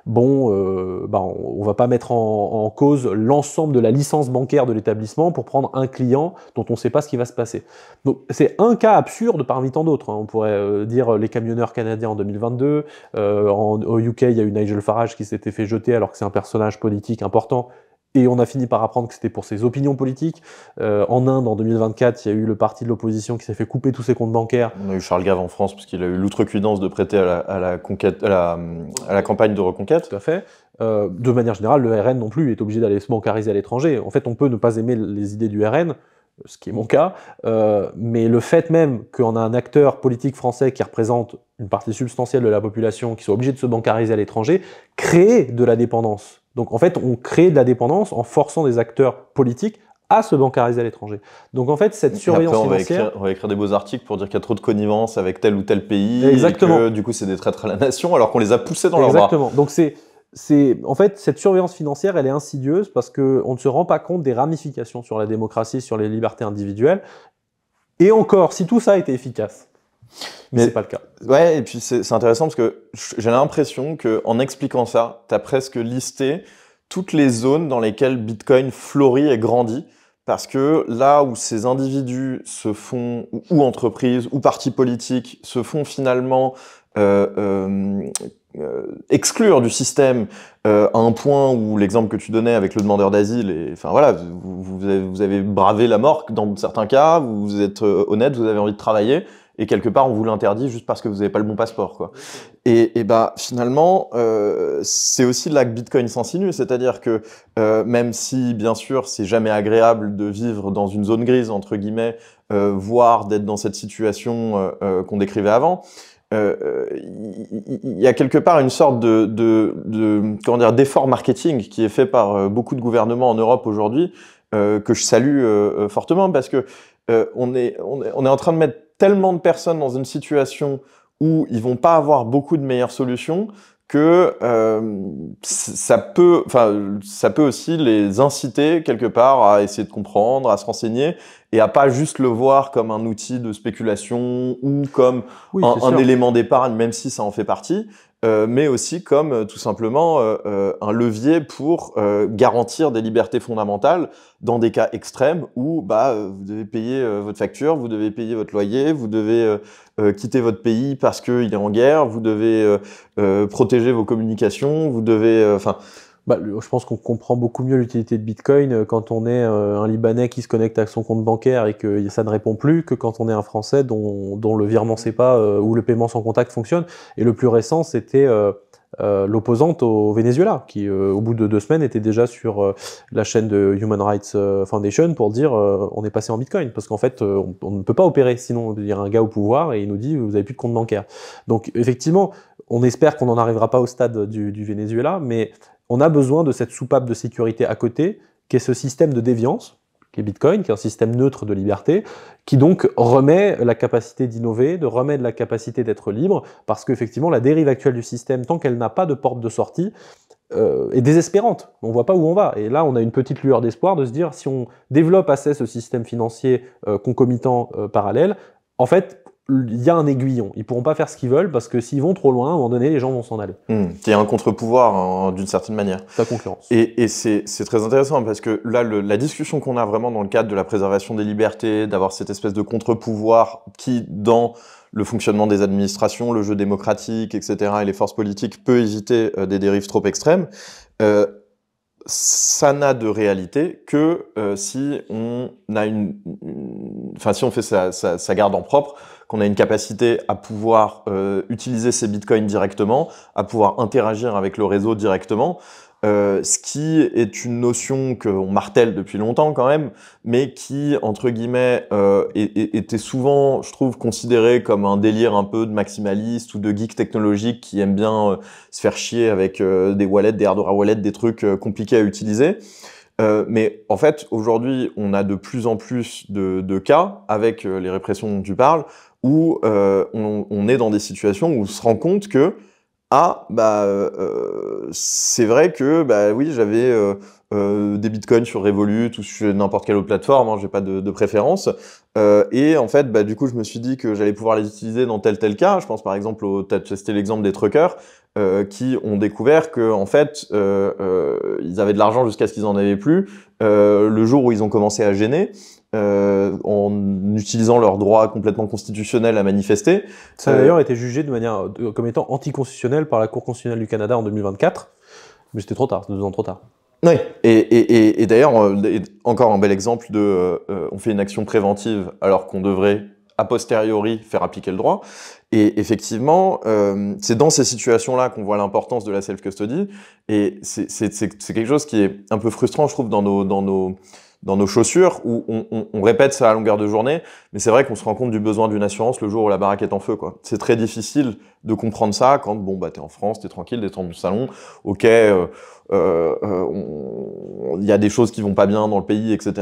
[SPEAKER 1] bon, on va pas mettre en cause l'ensemble de la licence bancaire de l'établissement pour prendre un client dont on ne sait pas ce qui va se passer. Donc c'est un cas absurde parmi tant d'autres, hein. On pourrait dire les camionneurs canadiens en 2022, au UK il y a eu Nigel Farage qui s'était fait jeter alors que c'est un personnage politique important, et on a fini par apprendre que c'était pour ses opinions politiques. En Inde, en 2024, il y a eu le parti de l'opposition qui s'est fait couper tous ses comptes bancaires.
[SPEAKER 2] On a eu Charles Gave en France, parce qu'il a eu l'outrecuidance de prêter à la campagne de reconquête.
[SPEAKER 1] Tout à fait. De manière générale, le RN non plus est obligé d'aller se bancariser à l'étranger. En fait, on peut ne pas aimer les idées du RN, ce qui est mon cas, mais le fait même qu'on a un acteur politique français qui représente une partie substantielle de la population, qui soit obligé de se bancariser à l'étranger, crée de la dépendance. Donc en fait, on crée de la dépendance en forçant des acteurs politiques à se bancariser à l'étranger. Donc en fait, cette surveillance financière...
[SPEAKER 2] On va écrire des beaux articles pour dire qu'il y a trop de connivence avec tel ou tel pays,
[SPEAKER 1] Exactement.
[SPEAKER 2] et que du coup c'est des traîtres à la nation, alors qu'on les a poussés dans leur bras.
[SPEAKER 1] Exactement. Donc en fait, cette surveillance financière, elle est insidieuse parce qu'on ne se rend pas compte des ramifications sur la démocratie, sur les libertés individuelles. Et encore, si tout ça était efficace, mais c'est pas le cas.
[SPEAKER 2] Ouais, et puis c'est intéressant parce que j'ai l'impression qu'en expliquant ça, tu as presque listé toutes les zones dans lesquelles Bitcoin fleurit et grandit. Parce que là où ces individus se font, ou entreprises, ou partis politiques, se font finalement exclure du système à un point où l'exemple que tu donnais avec le demandeur d'asile, enfin voilà, vous avez bravé la mort dans certains cas, vous êtes honnête, vous avez envie de travailler, et quelque part on vous l'interdit juste parce que vous n'avez pas le bon passeport, quoi. Et bah finalement, c'est aussi là que Bitcoin s'insinue, c'est-à-dire que même si bien sûr c'est jamais agréable de vivre dans une zone grise entre guillemets, voire d'être dans cette situation qu'on décrivait avant. Il y a quelque part une sorte comment dire, d'effort marketing qui est fait par beaucoup de gouvernements en Europe aujourd'hui, que je salue fortement, parce que on est en train de mettre tellement de personnes dans une situation où ils vont pas avoir beaucoup de meilleures solutions, que ça peut aussi les inciter quelque part à essayer de comprendre, à se renseigner, et à pas juste le voir comme un outil de spéculation ou comme un élément d'épargne, même si ça en fait partie, mais aussi comme tout simplement un levier pour garantir des libertés fondamentales dans des cas extrêmes où vous devez payer votre facture, vous devez payer votre loyer, vous devez quitter votre pays parce qu'il est en guerre, vous devez protéger vos communications, vous devez...
[SPEAKER 1] je pense qu'on comprend beaucoup mieux l'utilité de Bitcoin quand on est un Libanais qui se connecte à son compte bancaire et que ça ne répond plus, que quand on est un Français dont le virement sait pas ou le paiement sans contact fonctionne. Et le plus récent, c'était l'opposante au Venezuela, qui au bout de 2 semaines était déjà sur la chaîne de Human Rights Foundation pour dire on est passé en Bitcoin, parce qu'en fait on ne peut pas opérer, sinon il y a un gars au pouvoir et il nous dit vous avez plus de compte bancaire. Donc effectivement, on espère qu'on n'en arrivera pas au stade du Venezuela, mais on a besoin de cette soupape de sécurité à côté, qui est ce système de déviance, qui est Bitcoin, qui est un système neutre de liberté, qui donc remet la capacité d'innover, remet la capacité d'être libre, parce qu'effectivement, la dérive actuelle du système, tant qu'elle n'a pas de porte de sortie, est désespérante. On ne voit pas où on va. Et là, on a une petite lueur d'espoir de se dire, si on développe assez ce système financier concomitant parallèle, en fait, il y a un aiguillon. Ils pourront pas faire ce qu'ils veulent parce que s'ils vont trop loin, à un moment donné, les gens vont s'en aller.
[SPEAKER 2] Il y a un contre-pouvoir d'une certaine manière.
[SPEAKER 1] La concurrence.
[SPEAKER 2] Et c'est très intéressant parce que là, la discussion qu'on a vraiment dans le cadre de la préservation des libertés, d'avoir cette espèce de contre-pouvoir qui, dans le fonctionnement des administrations, le jeu démocratique, etc., et les forces politiques, peut éviter des dérives trop extrêmes, ça n'a de réalité que si on a si on fait sa garde en propre, qu'on a une capacité à pouvoir utiliser ces bitcoins directement, à pouvoir interagir avec le réseau directement, ce qui est une notion qu'on martèle depuis longtemps quand même, mais qui, entre guillemets, était souvent, je trouve, considéré comme un délire un peu de maximaliste ou de geek technologique qui aime bien se faire chier avec des wallets, des hardware wallets, des trucs compliqués à utiliser. Mais en fait, aujourd'hui, on a de plus en plus de cas, avec les répressions dont tu parles, où on est dans des situations où on se rend compte que c'est vrai que oui, j'avais des bitcoins sur Revolut ou sur n'importe quelle autre plateforme, hein, j'ai pas de préférence, et en fait du coup je me suis dit que j'allais pouvoir les utiliser dans tel cas. Je pense par exemple c'était l'exemple des truckers qui ont découvert que en fait ils avaient de l'argent jusqu'à ce qu'ils en avaient plus le jour où ils ont commencé à gêner en utilisant leur droit complètement constitutionnel à manifester.
[SPEAKER 1] Ça a d'ailleurs été jugé comme étant anticonstitutionnel par la Cour constitutionnelle du Canada en 2024, mais c'était trop tard, 2 ans trop tard.
[SPEAKER 2] Oui, et d'ailleurs, encore un bel exemple de on fait une action préventive alors qu'on devrait a posteriori faire appliquer le droit. Et effectivement, c'est dans ces situations-là qu'on voit l'importance de la self-custody, et c'est quelque chose qui est un peu frustrant, je trouve, dans dans nos chaussures, où on répète ça à longueur de journée, mais c'est vrai qu'on se rend compte du besoin d'une assurance le jour où la baraque est en feu, quoi. C'est très difficile de comprendre ça quand, bon, bah, t'es en France, t'es tranquille, t'es dans ton salon, ok, il y a des choses qui vont pas bien dans le pays, etc.,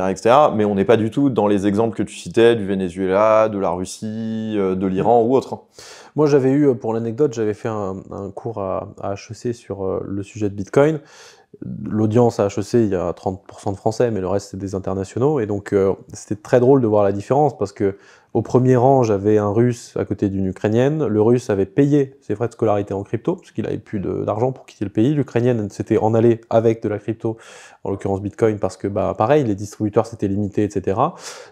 [SPEAKER 2] mais on n'est pas du tout dans les exemples que tu citais, du Venezuela, de la Russie, de l'Iran ou autre.
[SPEAKER 1] Moi, j'avais eu, pour l'anecdote, j'avais fait un cours à HEC sur le sujet de Bitcoin. L'audience à HEC, il y a 30% de Français, mais le reste, c'est des internationaux. Et donc, c'était très drôle de voir la différence parce que au premier rang, j'avais un Russe à côté d'une Ukrainienne. Le Russe avait payé ses frais de scolarité en crypto, parce qu'il n'avait plus d'argent pour quitter le pays. L'Ukrainienne s'était en allée avec de la crypto, en l'occurrence Bitcoin, parce que, bah, pareil, les distributeurs s'étaient limités, etc.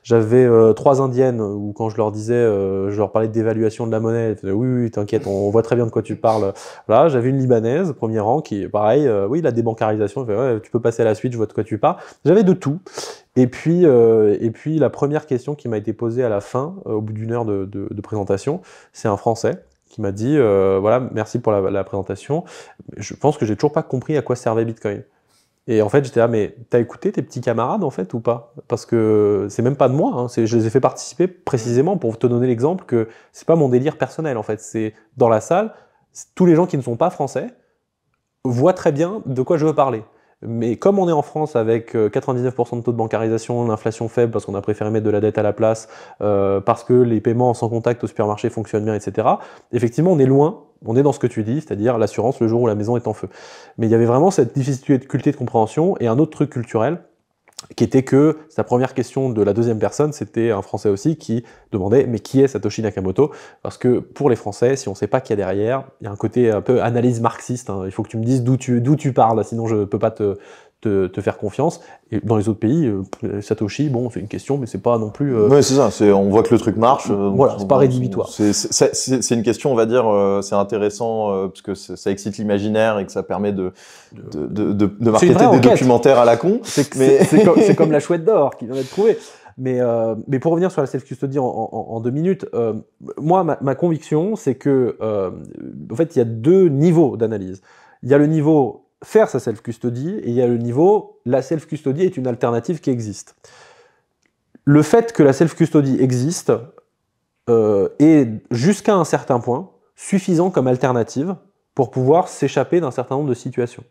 [SPEAKER 1] J'avais 3 Indiennes où, quand je leur disais, je leur parlais de dévaluation de la monnaie, elles disaient, oui, oui, t'inquiète, on voit très bien de quoi tu parles. Voilà, j'avais une Libanaise, premier rang, qui, pareil, oui, la débancarisation, fait, ouais, tu peux passer à la suite, je vois de quoi tu parles. J'avais de tout. Et puis la première question qui m'a été posée à la fin, au bout d'une heure de présentation, c'est un Français qui m'a dit, voilà, merci pour la présentation, je pense que j'ai toujours pas compris à quoi servait Bitcoin. Et en fait, j'étais là, mais t'as écouté tes petits camarades, en fait, ou pas? Parce que c'est même pas de moi, hein, je les ai fait participer précisément pour te donner l'exemple que c'est pas mon délire personnel, en fait. C'est dans la salle, tous les gens qui ne sont pas français voient très bien de quoi je veux parler. Mais comme on est en France avec 99% de taux de bancarisation, l'inflation faible parce qu'on a préféré mettre de la dette à la place, parce que les paiements sans contact au supermarché fonctionnent bien, etc. Effectivement, on est loin, on est dans ce que tu dis, c'est-à-dire l'assurance le jour où la maison est en feu. Mais il y avait vraiment cette difficulté de compréhension et un autre truc culturel qui était que sa première question de la deuxième personne, c'était un Français aussi qui demandait « mais qui est Satoshi Nakamoto ?» Parce que pour les Français, si on ne sait pas qui y a derrière, il y a un côté un peu analyse marxiste, hein. Il faut que tu me dises d'où tu parles, sinon je ne peux pas te faire confiance. Et dans les autres pays, Satoshi, bon, c'est une question, mais c'est pas non plus...
[SPEAKER 2] Oui, c'est ça, on voit que le truc marche.
[SPEAKER 1] Voilà, c'est pas rédhibitoire.
[SPEAKER 2] C'est une question, on va dire, c'est intéressant, parce que ça excite l'imaginaire et que ça permet de marketer des documentaires à la con.
[SPEAKER 1] C'est comme la chouette d'or qui vient d'être trouvée. Mais pour revenir sur la self-custody en 2 minutes, moi, ma conviction, c'est que, en fait, il y a 2 niveaux d'analyse. Il y a le niveau faire sa self-custody, et il y a le niveau, la self-custody est une alternative qui existe. Le fait que la self-custody existe est, jusqu'à un certain point, suffisant comme alternative pour pouvoir s'échapper d'un certain nombre de situations.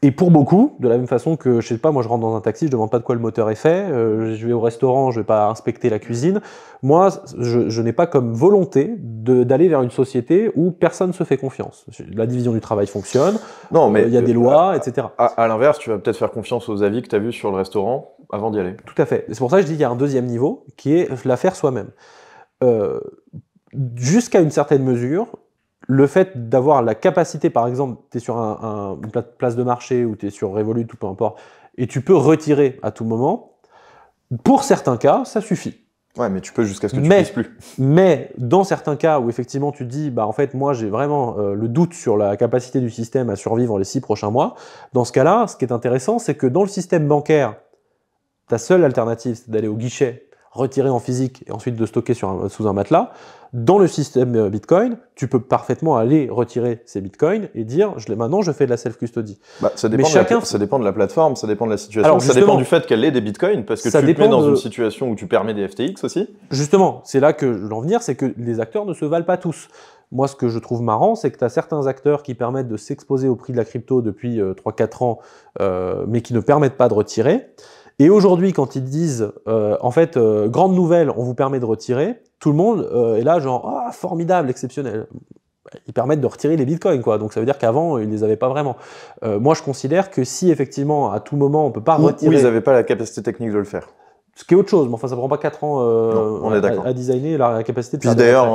[SPEAKER 1] Et pour beaucoup, de la même façon que, je sais pas, moi je rentre dans un taxi, je demande pas de quoi le moteur est fait, je vais au restaurant, je vais pas inspecter la cuisine. Moi, je n'ai pas comme volonté d'aller vers une société où personne se fait confiance. La division du travail fonctionne,
[SPEAKER 2] non, mais
[SPEAKER 1] il y a des lois, etc.
[SPEAKER 2] À l'inverse, tu vas peut-être faire confiance aux avis que tu as vus sur le restaurant avant d'y aller.
[SPEAKER 1] Tout à fait. C'est pour ça que je dis qu'il y a un deuxième niveau, qui est la faire soi-même. Jusqu'à une certaine mesure, le fait d'avoir la capacité, par exemple, tu es sur une place de marché ou tu es sur Revolut ou peu importe, et tu peux retirer à tout moment, pour certains cas, ça suffit.
[SPEAKER 2] Ouais, mais tu peux jusqu'à ce que tu puisses plus.
[SPEAKER 1] Mais dans certains cas où effectivement tu te dis, bah en fait, moi j'ai vraiment le doute sur la capacité du système à survivre les 6 prochains mois, dans ce cas-là, ce qui est intéressant, c'est que dans le système bancaire, ta seule alternative, c'est d'aller au guichet, retirer en physique et ensuite de stocker sous un matelas. Dans le système Bitcoin, tu peux parfaitement aller retirer ces Bitcoins et dire maintenant je fais de la self-custody.
[SPEAKER 2] Bah, ça dépend de la plateforme, ça dépend de la situation, alors, ça dépend du fait qu'elle ait des Bitcoins, parce que tu te mets dans une situation où tu permets des FTX aussi.
[SPEAKER 1] Justement, c'est là que je veux en venir, c'est que les acteurs ne se valent pas tous. Moi, ce que je trouve marrant, c'est que tu as certains acteurs qui permettent de s'exposer au prix de la crypto depuis 3-4 ans, mais qui ne permettent pas de retirer. Et aujourd'hui, quand ils disent, en fait, grande nouvelle, on vous permet de retirer, tout le monde est là genre, ah, formidable, exceptionnel. Ils permettent de retirer les bitcoins, quoi. Donc ça veut dire qu'avant, ils ne les avaient pas vraiment. Moi, je considère que si effectivement, à tout moment, on ne peut pas retirer...
[SPEAKER 2] Ou ils n'avaient pas la capacité technique de le faire.
[SPEAKER 1] Ce qui est autre chose, mais enfin, ça ne prend pas 4 ans
[SPEAKER 2] non,
[SPEAKER 1] à designer la capacité de faire.
[SPEAKER 2] Puis d'ailleurs,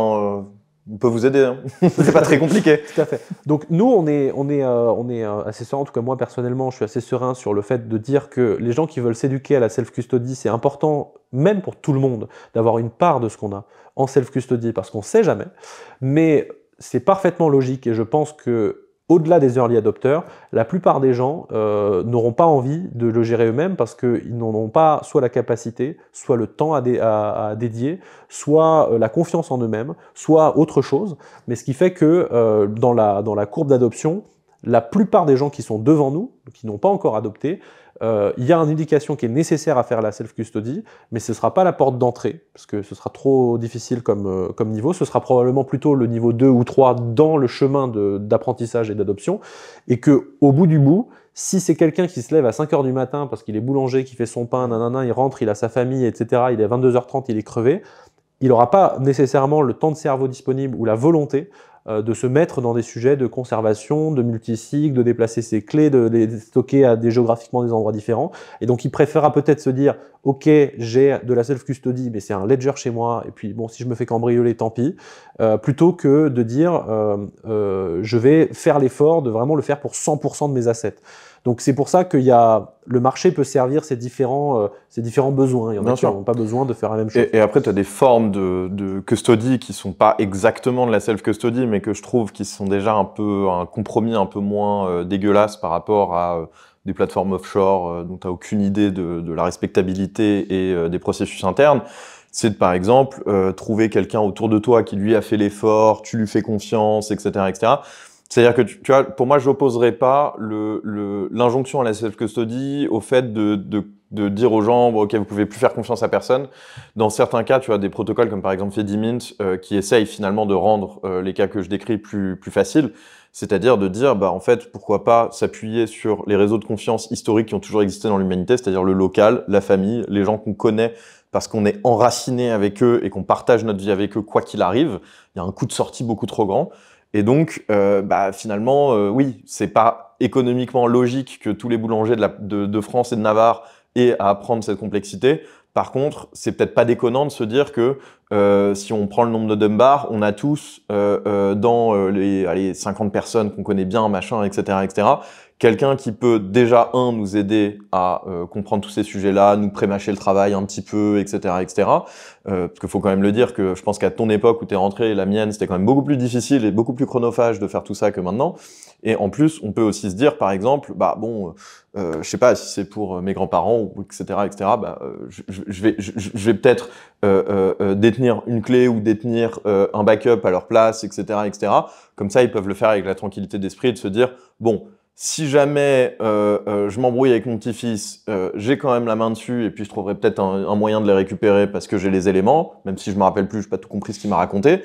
[SPEAKER 2] on peut vous aider, hein. C'est pas très compliqué.
[SPEAKER 1] Tout à fait. Donc nous, on est assez serein, en tout cas moi personnellement, je suis assez serein sur le fait de dire que les gens qui veulent s'éduquer à la self-custody, c'est important, même pour tout le monde, d'avoir une part de ce qu'on a en self-custody, parce qu'on ne sait jamais. Mais c'est parfaitement logique, et je pense que au-delà des early adopters, la plupart des gens n'auront pas envie de le gérer eux-mêmes parce qu'ils n'en ont pas soit la capacité, soit le temps à dédier, soit la confiance en eux-mêmes, soit autre chose. Mais ce qui fait que dans la courbe d'adoption, la plupart des gens qui sont devant nous, qui n'ont pas encore adopté, il y a une éducation qui est nécessaire à faire la self-custody, mais ce ne sera pas la porte d'entrée, parce que ce sera trop difficile comme niveau. Ce sera probablement plutôt le niveau 2 ou 3 dans le chemin d'apprentissage et d'adoption, et qu'au bout du bout, si c'est quelqu'un qui se lève à 5 h du matin parce qu'il est boulanger, qui fait son pain, nanana, il rentre, il a sa famille, etc., il est à 22 h 30, il est crevé, il n'aura pas nécessairement le temps de cerveau disponible ou la volonté de se mettre dans des sujets de conservation, de multicycle, de déplacer ses clés, de les stocker géographiquement des endroits différents. Et donc, il préférera peut-être se dire « Ok, j'ai de la self-custody, mais c'est un ledger chez moi, et puis bon, si je me fais cambrioler, tant pis. » Plutôt que de dire je vais faire l'effort de vraiment le faire pour 100% de mes assets. Donc c'est pour ça que le marché peut servir ces différents besoins. Il y en a qui n'ont pas besoin de faire la même chose.
[SPEAKER 2] Et après, tu as des formes de custody qui ne sont pas exactement de la self-custody, mais que je trouve qui sont déjà un compromis un peu moins dégueulasse par rapport à des plateformes offshore dont tu n'as aucune idée de la respectabilité et des processus internes. C'est de, par exemple, trouver quelqu'un autour de toi qui lui a fait l'effort, tu lui fais confiance, etc., etc. C'est-à-dire que, tu vois, pour moi, je n'opposerais pas l'injonction à la self-custody au fait de dire aux gens, bon, OK, vous pouvez plus faire confiance à personne. Dans certains cas, tu as des protocoles comme par exemple Fedimint qui essayent finalement de rendre les cas que je décris plus faciles. C'est-à-dire de dire, bah, en fait, pourquoi pas s'appuyer sur les réseaux de confiance historiques qui ont toujours existé dans l'humanité, c'est-à-dire le local, la famille, les gens qu'on connaît parce qu'on est enraciné avec eux et qu'on partage notre vie avec eux quoi qu'il arrive. Il y a un coût de sortie beaucoup trop grand. Et donc, finalement, oui, c'est pas économiquement logique que tous les boulangers de France et de Navarre aient à apprendre cette complexité. Par contre, c'est peut-être pas déconnant de se dire que si on prend le nombre de Dunbar, on a tous dans les 50 personnes qu'on connaît bien, machin, etc., quelqu'un qui peut déjà, nous aider à comprendre tous ces sujets-là, nous prémâcher le travail un petit peu, etc., parce qu'il faut quand même le dire que je pense qu'à ton époque où t'es rentré, la mienne, c'était quand même beaucoup plus difficile et beaucoup plus chronophage de faire tout ça que maintenant. Et en plus, on peut aussi se dire, par exemple, je sais pas si c'est pour mes grands-parents ou etc., je vais peut-être détenir une clé ou détenir un backup à leur place, etc., Comme ça, ils peuvent le faire avec la tranquillité d'esprit et de se dire, bon, si jamais je m'embrouille avec mon petit-fils, j'ai quand même la main dessus et puis je trouverai peut-être un moyen de les récupérer parce que j'ai les éléments, même si je me rappelle plus, j'ai pas tout compris ce qu'il m'a raconté.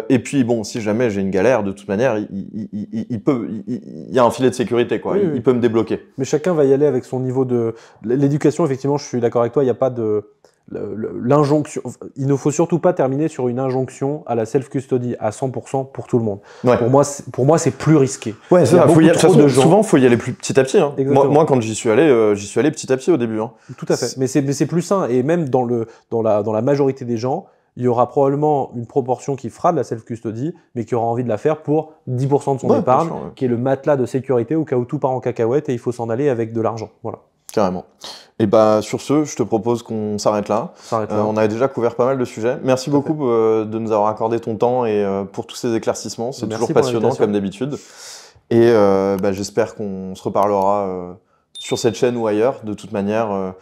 [SPEAKER 2] Et puis bon, si jamais j'ai une galère, de toute manière, il y a un filet de sécurité, quoi.
[SPEAKER 1] Oui,
[SPEAKER 2] il peut me débloquer.
[SPEAKER 1] Mais chacun va y aller avec son niveau de... L'éducation, effectivement, je suis d'accord avec toi, il n'y a pas de... L'injonction, il ne faut surtout pas terminer sur une injonction à la self-custody à 100% pour tout le monde.
[SPEAKER 2] Ouais.
[SPEAKER 1] Pour moi, c'est plus risqué.
[SPEAKER 2] Ouais, c'est ça. Souvent, faut y aller petit à petit. Hein. Moi, quand j'y suis allé petit à petit au début. Hein.
[SPEAKER 1] Tout à fait. Mais c'est plus sain. Et même dans la majorité des gens, il y aura probablement une proportion qui fera de la self-custody, mais qui aura envie de la faire pour 10% de son épargne, qui est le matelas de sécurité au cas où tout part en cacahuète et il faut s'en aller avec de l'argent. Voilà.
[SPEAKER 2] Carrément. Et sur ce, je te propose qu'on s'arrête là. On a déjà couvert pas mal de sujets. Merci beaucoup de nous avoir accordé ton temps et pour tous ces éclaircissements. C'est toujours passionnant comme d'habitude. Et j'espère qu'on se reparlera sur cette chaîne ou ailleurs. De toute manière,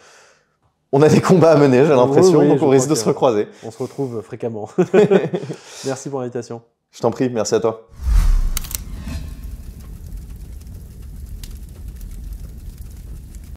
[SPEAKER 2] on a des combats à mener, j'ai l'impression, donc on risque de se recroiser.
[SPEAKER 1] On se retrouve fréquemment. Merci pour l'invitation.
[SPEAKER 2] Je t'en prie, merci à toi.